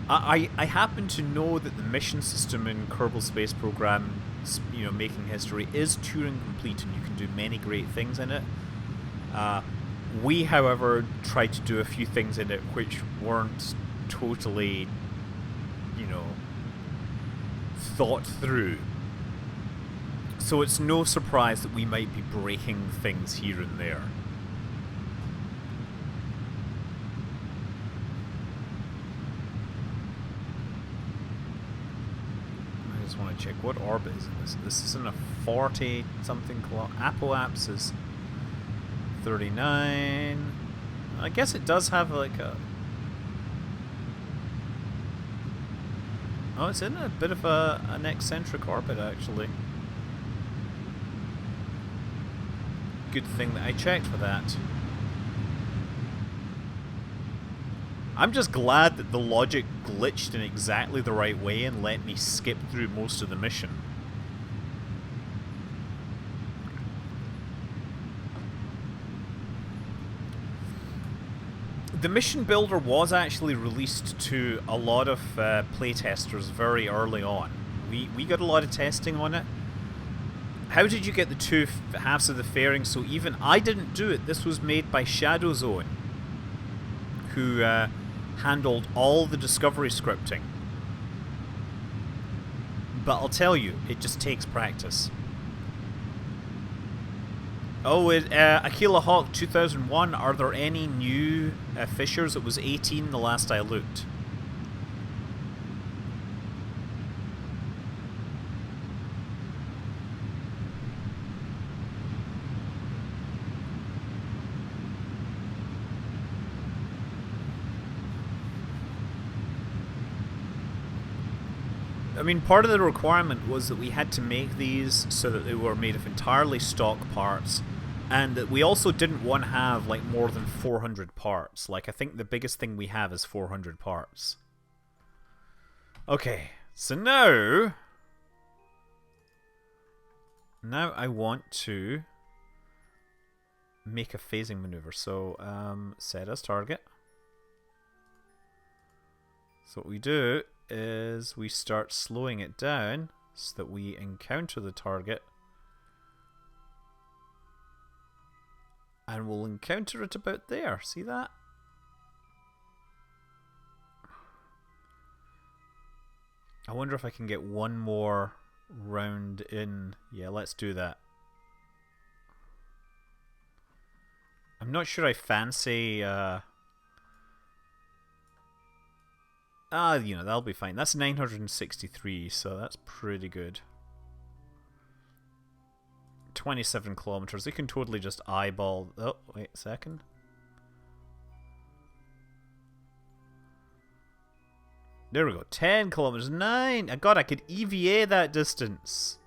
Speaker 1: I happen to know that the mission system in Kerbal Space Program, you know, making history, is Turing complete, and you can do many great things in it. We, however, tried to do a few things in it which weren't totally, you know, thought through. So it's no surprise that we might be breaking things here and there. I just want to check what orbit is this. This is in a 40 something kilometer. Apoapse is 39. I guess it does have like a... Oh, it's in a bit of an eccentric orbit, actually. Good thing that I checked for that. I'm just glad that the logic glitched in exactly the right way and let me skip through most of the mission. The mission builder was actually released to a lot of playtesters very early on. We got a lot of testing on it. How did you get the 2 halves of the fairing so even? I didn't do it. This was made by ShadowZone, who handled all the discovery scripting. But I'll tell you, it just takes practice. Oh, Aquila Hawk 2001, are there any new fissures? It was 18 the last I looked. I mean, part of the requirement was that we had to make these so that they were made of entirely stock parts, and that we also didn't want to have like more than 400 parts. Like, I think the biggest thing we have is 400 parts. Okay, so now I want to make a phasing maneuver. So set as target. So what we do is we start slowing it down so that we encounter the target, and we'll encounter it about there. See that? I wonder if I can get one more round in. Yeah, let's do that. I'm not sure I fancy you know, that'll be fine. That's 963, so that's pretty good. 27 kilometers. They can totally just eyeball... Oh, wait a second. There we go. 10 kilometers. 9! God, I could EVA that distance.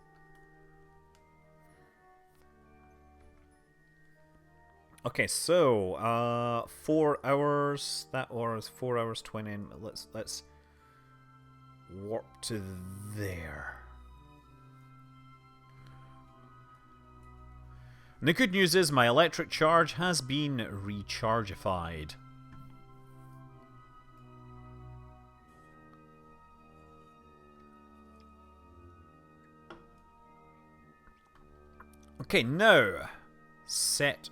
Speaker 1: Okay, so 4 hours. That was 4 hours 20. Let's warp to there. And the good news is my electric charge has been rechargified. Okay, now set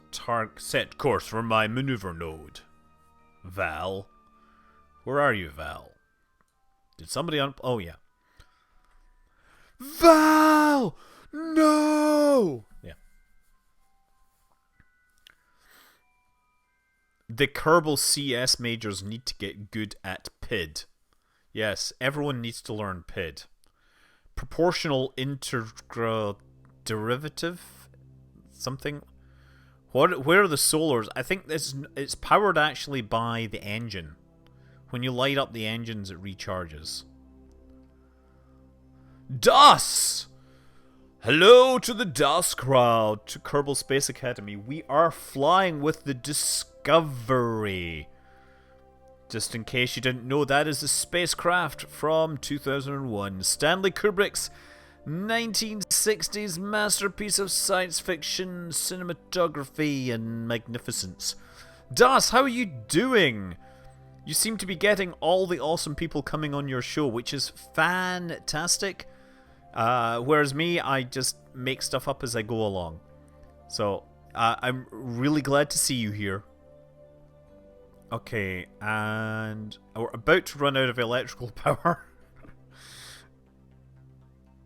Speaker 1: course for my maneuver node. Val, where are you, Val? Did somebody oh yeah. Val, no. Yeah. The Kerbal CS majors need to get good at PID. Yes, everyone needs to learn PID. Proportional integral derivative. Something. Where are the solars? I think it's powered actually by the engine. When you light up the engines, it recharges. DOS! Hello to the DOS crowd, to Kerbal Space Academy. We are flying with the Discovery. Just in case you didn't know, that is a spacecraft from 2001. Stanley Kubrick's 1960s masterpiece of science fiction, cinematography, and magnificence. Das, how are you doing? You seem to be getting all the awesome people coming on your show, which is fantastic. Whereas me, I just make stuff up as I go along. So, I'm really glad to see you here. Okay, and we're about to run out of electrical power.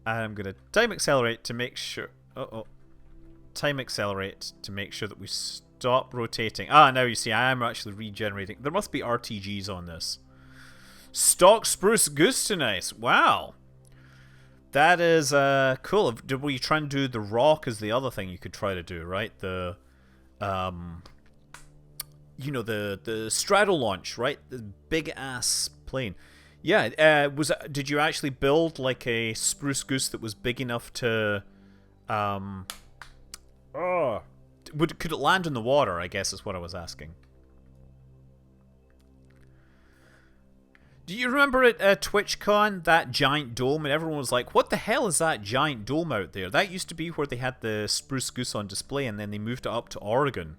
Speaker 1: I'm going to time accelerate to make sure... Time accelerate to make sure that we stop rotating. Now you see I am actually regenerating. There must be RTGs on this. Stock Spruce Goose tonight. Wow. That is cool. Were you trying to do the rock as the other thing you could try to do, right? The... you know, the straddle launch, right? The big-ass plane. Yeah, did you actually build like a spruce goose that was big enough to, could it land in the water? I guess is what I was asking. Do you remember at TwitchCon that giant dome, and everyone was like, "What the hell is that giant dome out there?" That used to be where they had the spruce goose on display, and then they moved it up to Oregon.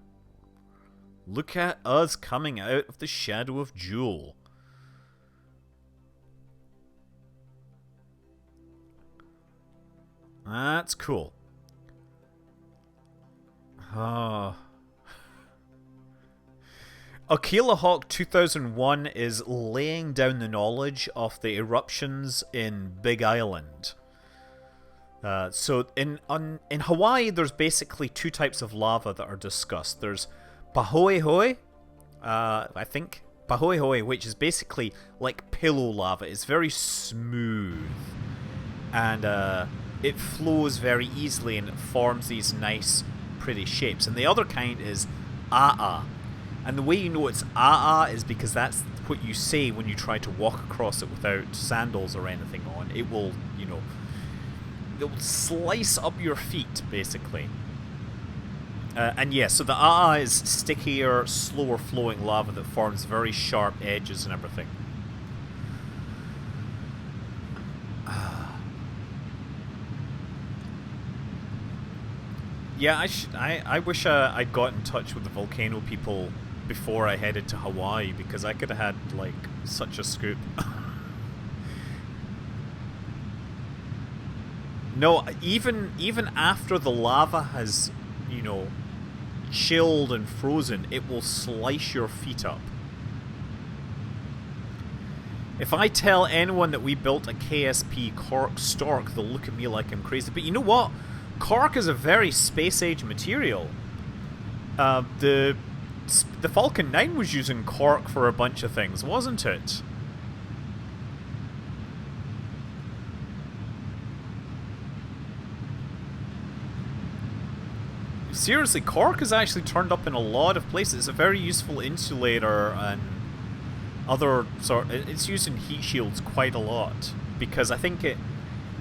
Speaker 1: Look at us coming out of the shadow of Jewel. That's cool. Aquila Hawk 2001 is laying down the knowledge of the eruptions in Big Island. So in Hawaii, there's basically two types of lava that are discussed. There's Pahoehoe, I think. Pahoehoe, which is basically like pillow lava. It's very smooth. And it flows very easily and it forms these nice, pretty shapes. And the other kind is A'a. And the way you know it's A'a is because that's what you say when you try to walk across it without sandals or anything on. It will, you know, it will slice up your feet, basically. And yeah, so the A'a is stickier, slower flowing lava that forms very sharp edges and everything. Yeah, I wish I'd got in touch with the volcano people before I headed to Hawaii, because I could have had, like, such a scoop. No, even after the lava has, you know, chilled and frozen, it will slice your feet up. If I tell anyone that we built a KSP Cork Stork, they'll look at me like I'm crazy. But you know what? Cork is a very space-age material. The Falcon 9 was using cork for a bunch of things, wasn't it? Seriously, cork is actually turned up in a lot of places. It's a very useful insulator and other sort. It's used in heat shields quite a lot because I think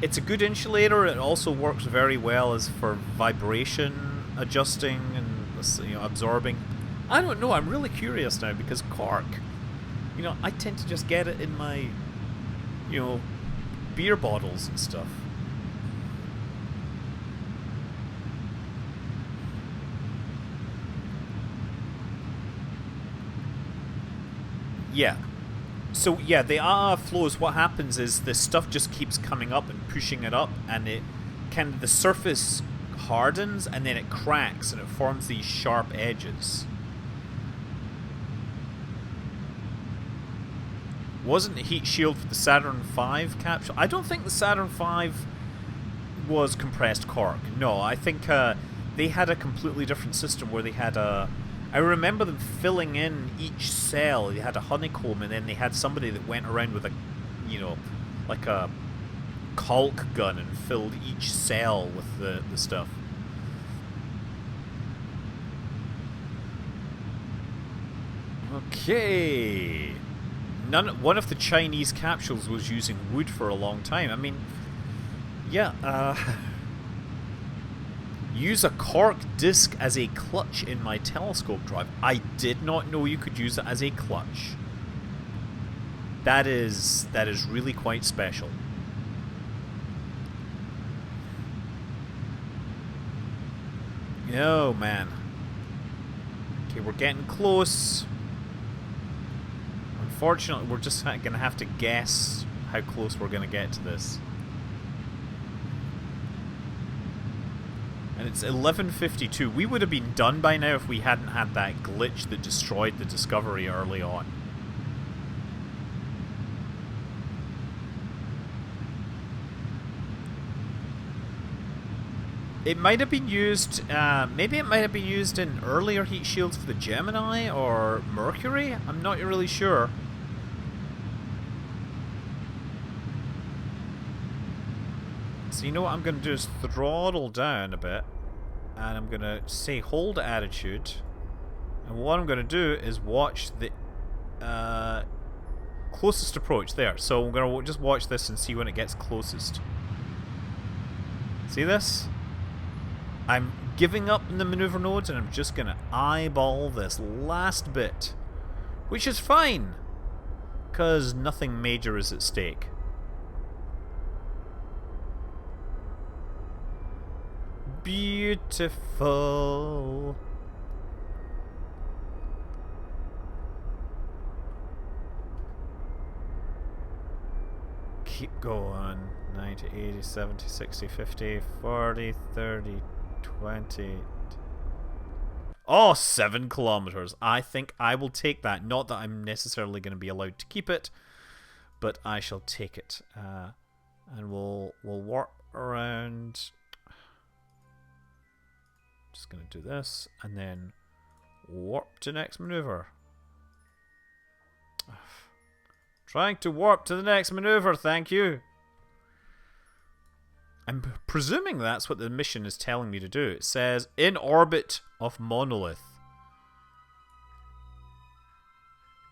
Speaker 1: it's a good insulator. It also works very well as for vibration adjusting and absorbing. I don't know. I'm really curious now because cork, I tend to just get it in my, beer bottles and stuff. Yeah. So yeah, the flows. What happens is the stuff just keeps coming up and pushing it up, and the surface hardens and then it cracks and it forms these sharp edges. Wasn't the heat shield for the Saturn V capsule? I don't think the Saturn V was compressed cork. No, I think they had a completely different system where they had I remember them filling in each cell. They had a honeycomb, and then they had somebody that went around with like a caulk gun and filled each cell with the stuff. Okay. One of the Chinese capsules was using wood for a long time. I mean, yeah, use a cork disc as a clutch in my telescope drive. I did not know you could use it as a clutch. That is really quite special. Oh man. Okay, we're getting close. Unfortunately, we're just gonna have to guess how close we're gonna get to this. And it's 11:52. We would have been done by now if we hadn't had that glitch that destroyed the Discovery early on. It might have been used, maybe it might have been used in earlier heat shields for the Gemini or Mercury? I'm not really sure. So you know what I'm going to do is throttle down a bit. And I'm going to say hold attitude. And what I'm going to do is watch the closest approach there. So I'm going to just watch this and see when it gets closest. See this? I'm giving up in the maneuver nodes and I'm just going to eyeball this last bit. Which is fine. Because nothing major is at stake. Beautiful. Keep going. 90, 80, 70, 60, 50, 40, 30, 20. Oh, 7 kilometers. I think I will take that. Not that I'm necessarily going to be allowed to keep it, but I shall take it. And we'll warp around. Just going to do this, and then warp to next maneuver. Trying to warp to the next maneuver, thank you. I'm presuming that's what the mission is telling me to do. It says, in orbit of Monolith.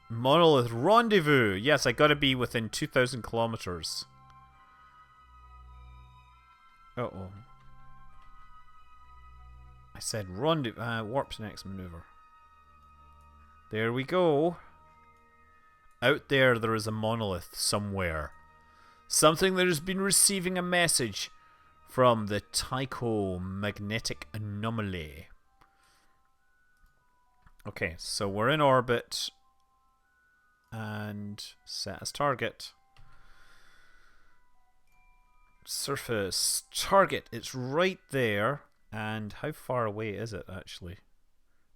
Speaker 1: Monolith rendezvous. Yes, I gotta be within 2,000 kilometers. Uh-oh. I said warp to next maneuver. There we go. Out there is a monolith somewhere. Something that has been receiving a message from the Tycho magnetic anomaly. Okay, so we're in orbit. And set as target. Surface target. It's right there. And how far away is it, actually?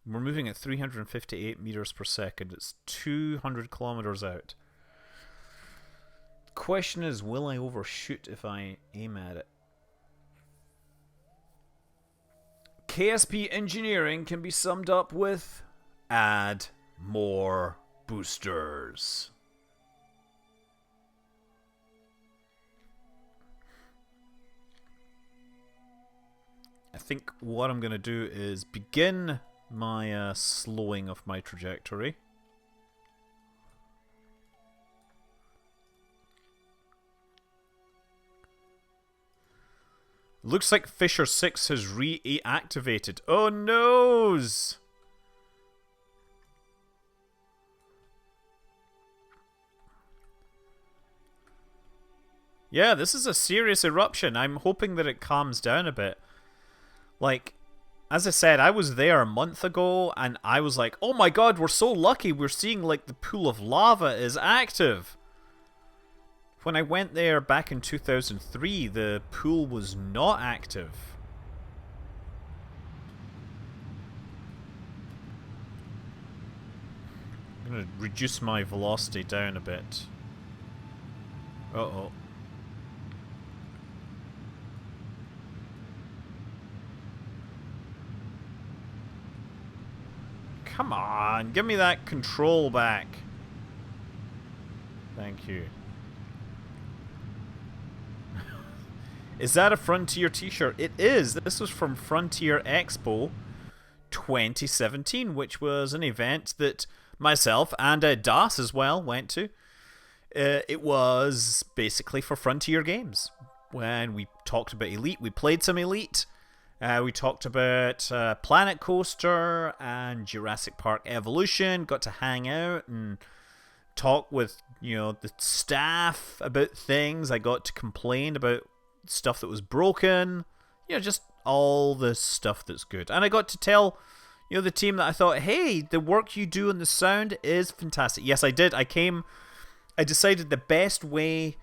Speaker 1: We're moving at 358 meters per second. It's 200 kilometers out. Question is, will I overshoot if I aim at it? KSP engineering can be summed up with add more boosters. I think what I'm going to do is begin my slowing of my trajectory. Looks like Fisher 6 has reactivated. Oh noes! Yeah, this is a serious eruption. I'm hoping that it calms down a bit. Like, as I said, I was there a month ago, and I was like, oh my god, we're so lucky. We're seeing, like, the pool of lava is active. When I went there back in 2003, the pool was not active. I'm going to reduce my velocity down a bit. Uh-oh. Come on, give me that control back. Thank you. Is that a Frontier t-shirt? It is. This was from Frontier Expo 2017, which was an event that myself and Das as well went to. It was basically for Frontier games. When we talked about Elite, we played some Elite. We talked about Planet Coaster and Jurassic Park Evolution. Got to hang out and talk with, you know, the staff about things. I got to complain about stuff that was broken. You know, just all the stuff that's good. And I got to tell, you know, the team that I thought, hey, the work you do on the sound is fantastic. Yes, I did. I decided the best way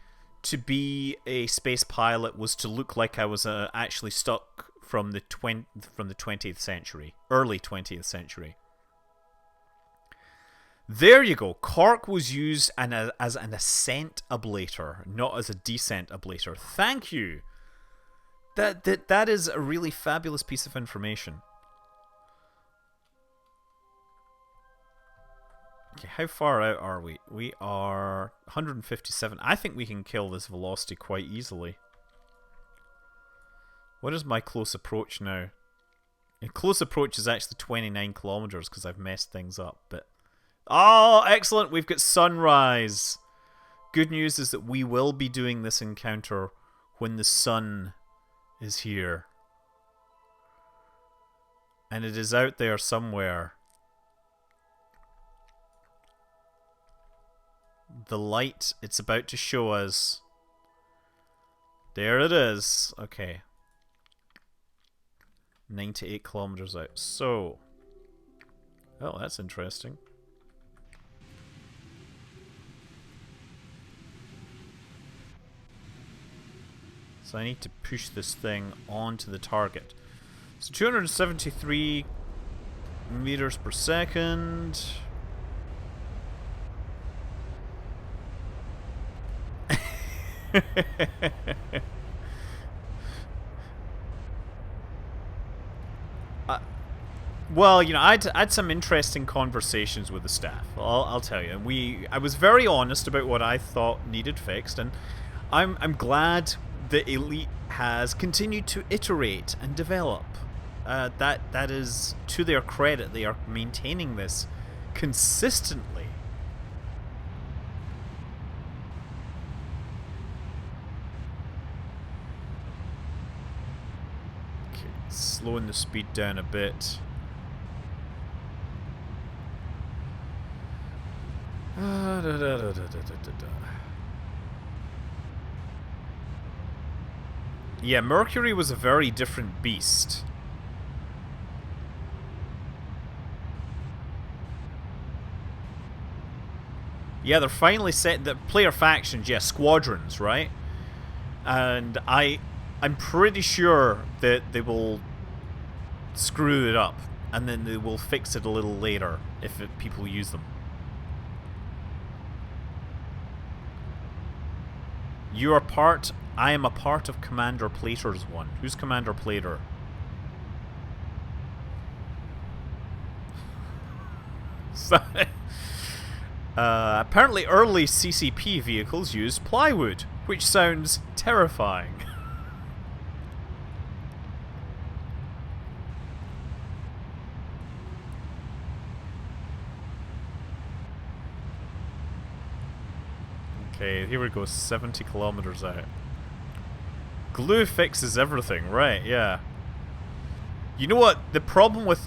Speaker 1: to be a space pilot was to look like I was actually stuck from the 20th century, early 20th century. There you go. Cork was used as an ascent ablator, not as a descent ablator. Thank you. That is a really fabulous piece of information. Okay, how far out are we? We are 157. I think we can kill this velocity quite easily. What is my close approach now? Close approach is actually 29 kilometers because I've messed things up. But oh, excellent! We've got sunrise. Good news is that we will be doing this encounter when the sun is here. And it is out there somewhere. The light it's about to show us. There it is. Okay. 98 kilometers out. So. Oh, that's interesting. So I need to push this thing onto the target. So 273 meters per second. Well, you know, I had some interesting conversations with the staff. I'll tell you. I was very honest about what I thought needed fixed, and I'm glad that Elite has continued to iterate and develop. That is to their credit. They are maintaining this consistently. Okay, slowing the speed down a bit. Yeah, Mercury was a very different beast. Yeah, they're finally set the player factions, yeah, squadrons, right? And I'm pretty sure that they will screw it up, and then they will fix it a little later if people use them. You are part... I am a part of Commander Plater's one. Who's Commander Plater? Apparently early CCP vehicles used plywood, which sounds terrifying. Okay, here we go, 70 kilometers out. Glue fixes everything, right, yeah. You know what? The problem with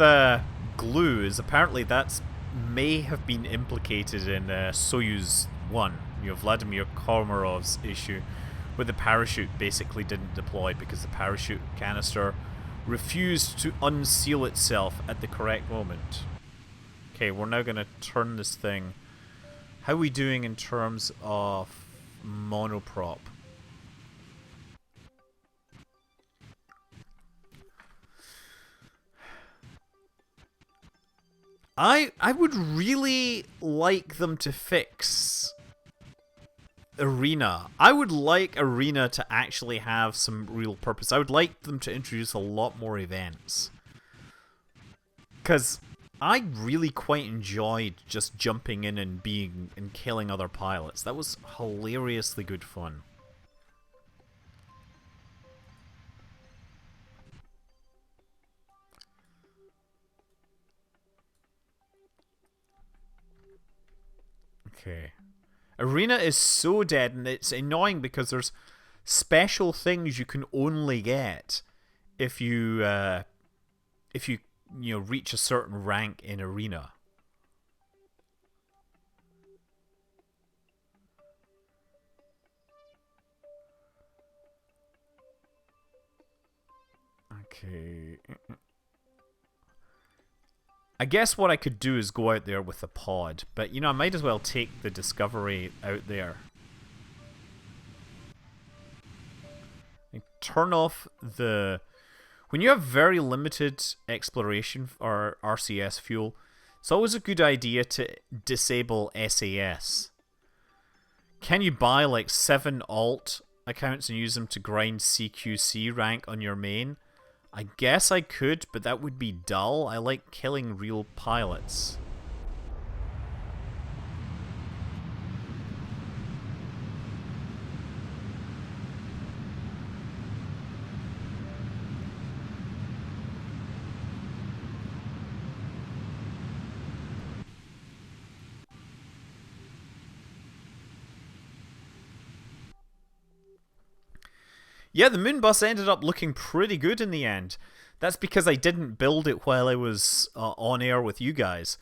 Speaker 1: glue is apparently that's may have been implicated in Soyuz 1. You know, Vladimir Komarov's issue, where the parachute basically didn't deploy because the parachute canister refused to unseal itself at the correct moment. Okay, we're now going to turn this thing. How are we doing in terms of monoprop? I would really like them to fix Arena. I would like Arena to actually have some real purpose. I would like them to introduce a lot more events. Because I really quite enjoyed just jumping in and killing other pilots. That was hilariously good fun. Okay. Arena is so dead, and it's annoying because there's special things you can only get if you reach a certain rank in Arena. Okay. I guess what I could do is go out there with a pod, but I might as well take the Discovery out there. And turn off the... When you have very limited exploration or RCS fuel, it's always a good idea to disable SAS. Can you buy like 7 alt accounts and use them to grind CQC rank on your main? I guess I could, but that would be dull. I like killing real pilots. Yeah, the MunBus ended up looking pretty good in the end. That's because I didn't build it while I was on air with you guys.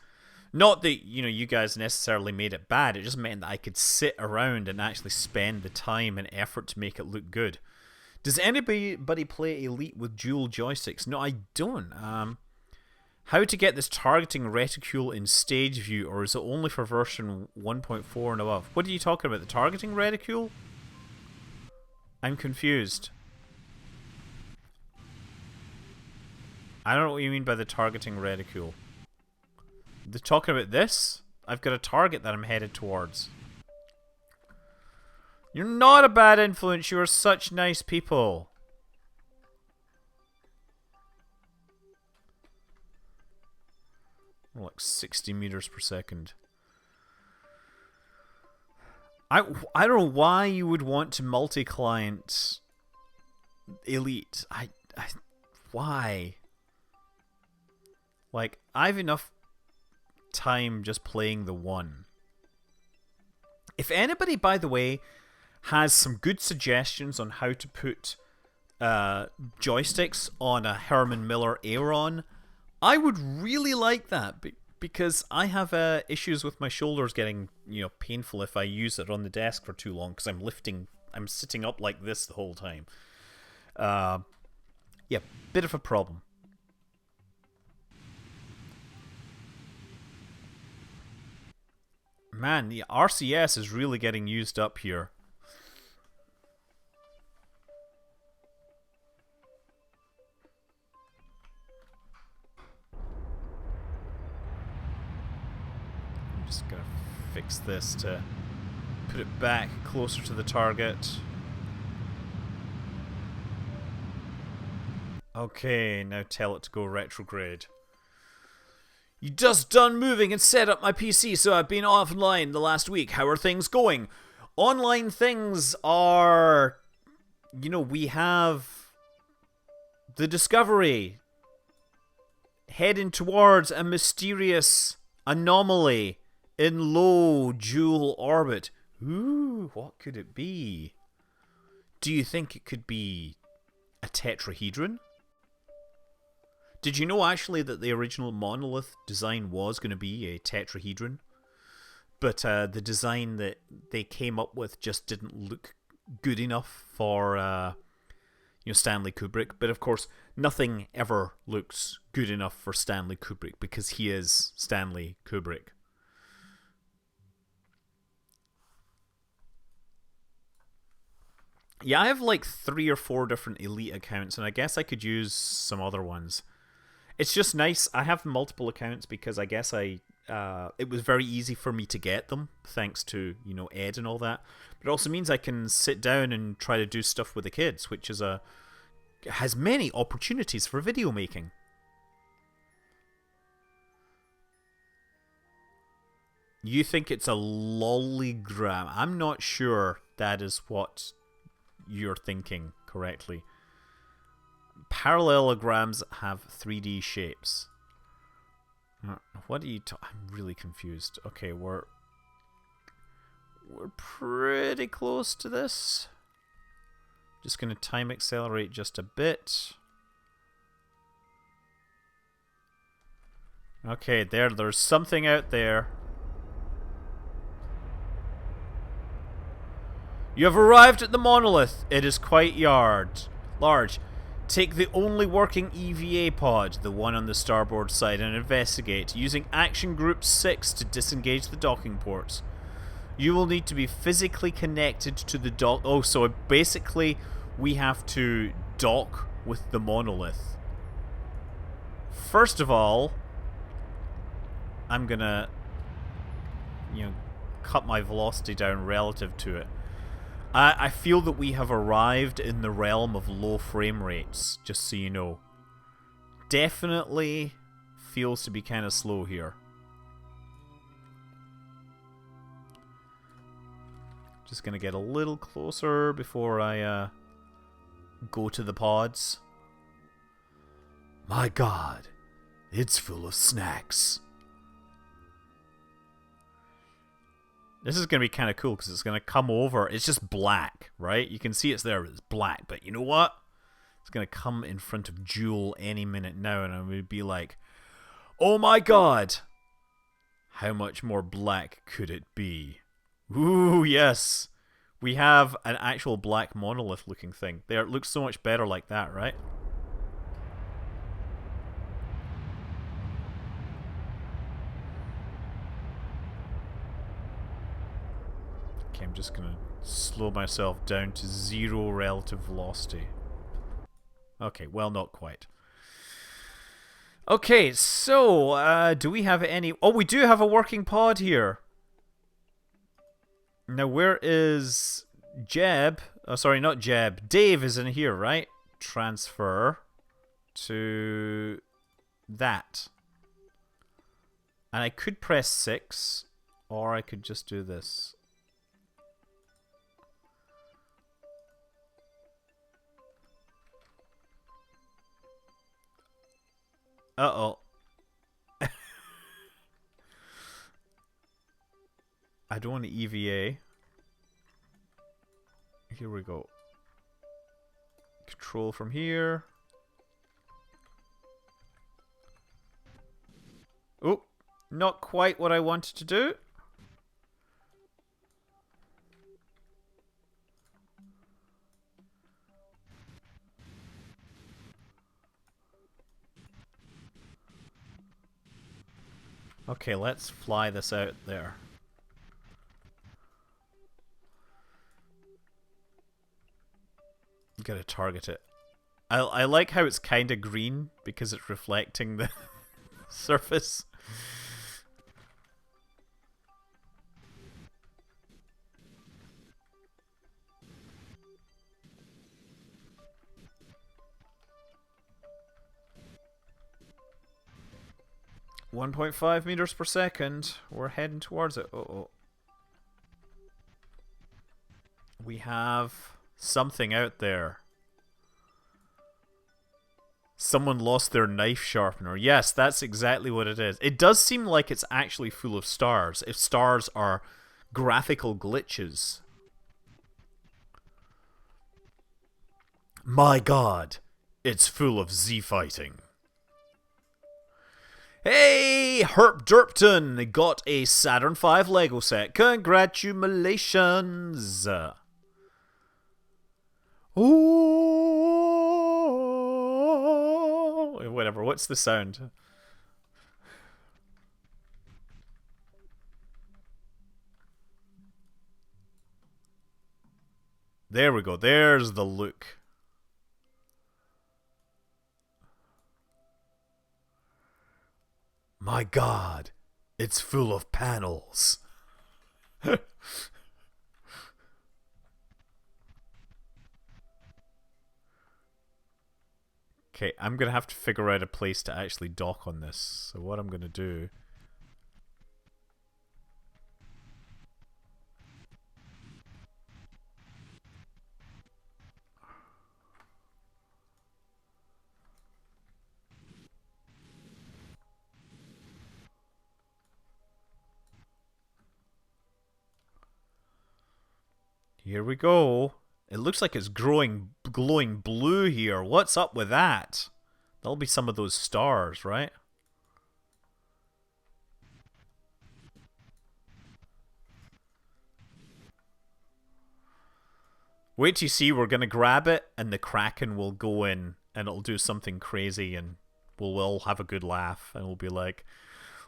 Speaker 1: Not that, you guys necessarily made it bad. It just meant that I could sit around and actually spend the time and effort to make it look good. Does anybody play Elite with dual joysticks? No, I don't. How to get this targeting reticule in stage view, or is it only for version 1.4 and above? What are you talking about? The targeting reticule? I'm confused. I don't know what you mean by the targeting reticule. They're talking about this? I've got a target that I'm headed towards. You're not a bad influence. You are such nice people. Like 60 meters per second. I don't know why you would want to multi-client Elite. Why? Like, I have enough time just playing the one. If anybody, by the way, has some good suggestions on how to put joysticks on a Herman Miller Aeron, I would really like that. Because I have issues with my shoulders getting, painful if I use it on the desk for too long because I'm sitting up like this the whole time. Yeah, bit of a problem. Man, the RCS is really getting used up here. Just gonna fix this to put it back closer to the target. Okay, now tell it to go retrograde. You just done moving and set up my PC, so I've been offline the last week. How are things going? Online things are... we have the Discovery heading towards a mysterious anomaly in low Joule orbit. Ooh, what could it be? Do you think it could be a tetrahedron? Did you know actually that the original monolith design was going to be a tetrahedron? But the design that they came up with just didn't look good enough for Stanley Kubrick. But of course, nothing ever looks good enough for Stanley Kubrick because he is Stanley Kubrick. Yeah, I have like 3 or 4 different Elite accounts, and I guess I could use some other ones. It's just nice. I have multiple accounts because I guess it was very easy for me to get them, thanks to, Ed and all that. But it also means I can sit down and try to do stuff with the kids, which has many opportunities for video making. You think it's a lollygram? I'm not sure that is what you're thinking correctly. Parallelograms have 3D shapes. What are you I'm really confused. Okay, we're pretty close to this. Just going to time accelerate just a bit. Okay, there's something out there. You have arrived at the monolith. It is quite large. Take the only working EVA pod, the one on the starboard side, and investigate, using Action Group 6 to disengage the docking ports. You will need to be physically connected to the dock. Oh, so basically we have to dock with the monolith. First of all, I'm gonna, cut my velocity down relative to it. I feel that we have arrived in the realm of low frame rates, just so you know. Definitely feels to be kind of slow here. Just gonna get a little closer before I go to the pods. My God, it's full of snacks. This is going to be kind of cool because it's going to come over. It's just black, right? You can see it's there. It's black. But you know what? It's going to come in front of Jewel any minute now. And I'm going to be like, oh my God. How much more black could it be? Ooh, yes. We have an actual black monolith looking thing. There, it looks so much better like that, right? Okay, I'm just gonna slow myself down to 0 relative velocity. Okay, well, not quite. Okay, so, do we have any... Oh, we do have a working pod here. Now, where is Jeb? Oh, sorry, not Jeb. Dave is in here, right? Transfer to that. And I could press 6, or I could just do this. Uh-oh. I don't want to EVA. Here we go. Control from here. Oh, not quite what I wanted to do. Okay, let's fly this out there. You gotta target it. I like how it's kind of green because it's reflecting the surface. .5 meters per second. We're heading towards it. Uh-oh. We have something out there. Someone lost their knife sharpener. Yes, that's exactly what it is. It does seem like it's actually full of stars, if stars are graphical glitches. My god, it's full of Z fighting. Hey, Herp Derpton got a Saturn V Lego set. Congratulations. Ooh, whatever. What's the sound? There we go. There's the look. My god, it's full of panels. Okay, I'm going to have to figure out a place to actually dock on this. So what I'm going to do... Here we go. It looks like it's glowing blue here. What's up with that? That'll be some of those stars, right? Wait till you see, we're gonna grab it and the Kraken will go in and it'll do something crazy and we'll all have a good laugh and we'll be like,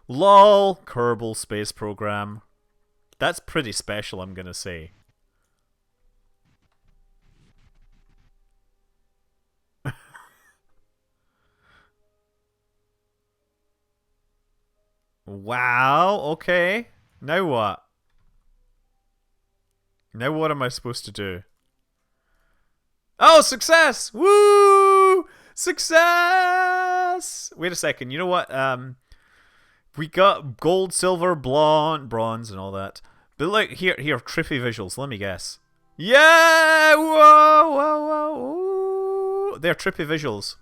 Speaker 1: LOL, Kerbal space program. That's pretty special, I'm gonna say. Wow, okay. Now what? Now what am I supposed to do? Oh, success! Woo! Success! Wait a second, you know what? We got gold, silver, bronze, and all that. But look, here, trippy visuals, let me guess. Yeah! Whoa, whoa, whoa! Ooh. They're trippy visuals.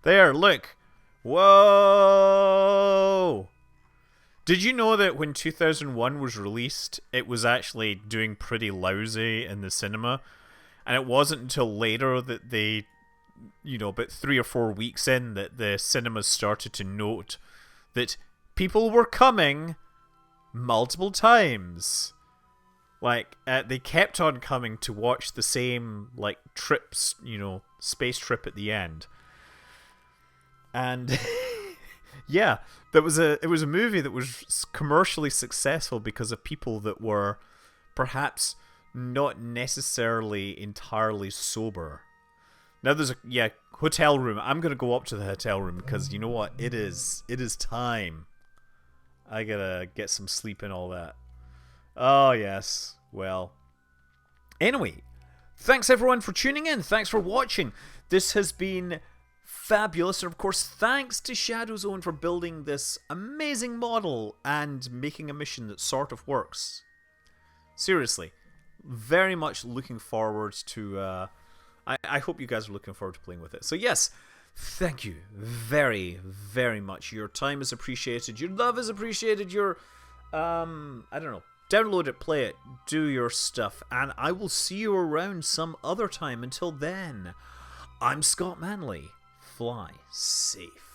Speaker 1: There, look. Whoa! Did you know that when 2001 was released, it was actually doing pretty lousy in the cinema? And it wasn't until later that they, you know, about 3 or 4 weeks in, that the cinemas started to note that people were coming multiple times. Like, they kept on coming to watch the same, like, trips, you know, space trip at the end. And yeah, it was a movie that was commercially successful because of people that were perhaps not necessarily entirely sober. Now there's a hotel room. I'm gonna go up to the hotel room because you know what? It is time. I gotta get some sleep and all that. Oh yes. Well. Anyway, thanks everyone for tuning in. Thanks for watching. This has been fabulous, and of course thanks to ShadowZone for building this amazing model and making a mission that sort of works. Seriously, very much looking forward to I hope you guys are looking forward to playing with it. So yes, thank you very, very much. Your time is appreciated, your love is appreciated, your I don't know, download it, play it, do your stuff, and I will see you around some other time. Until then, I'm Scott Manley. Fly safe.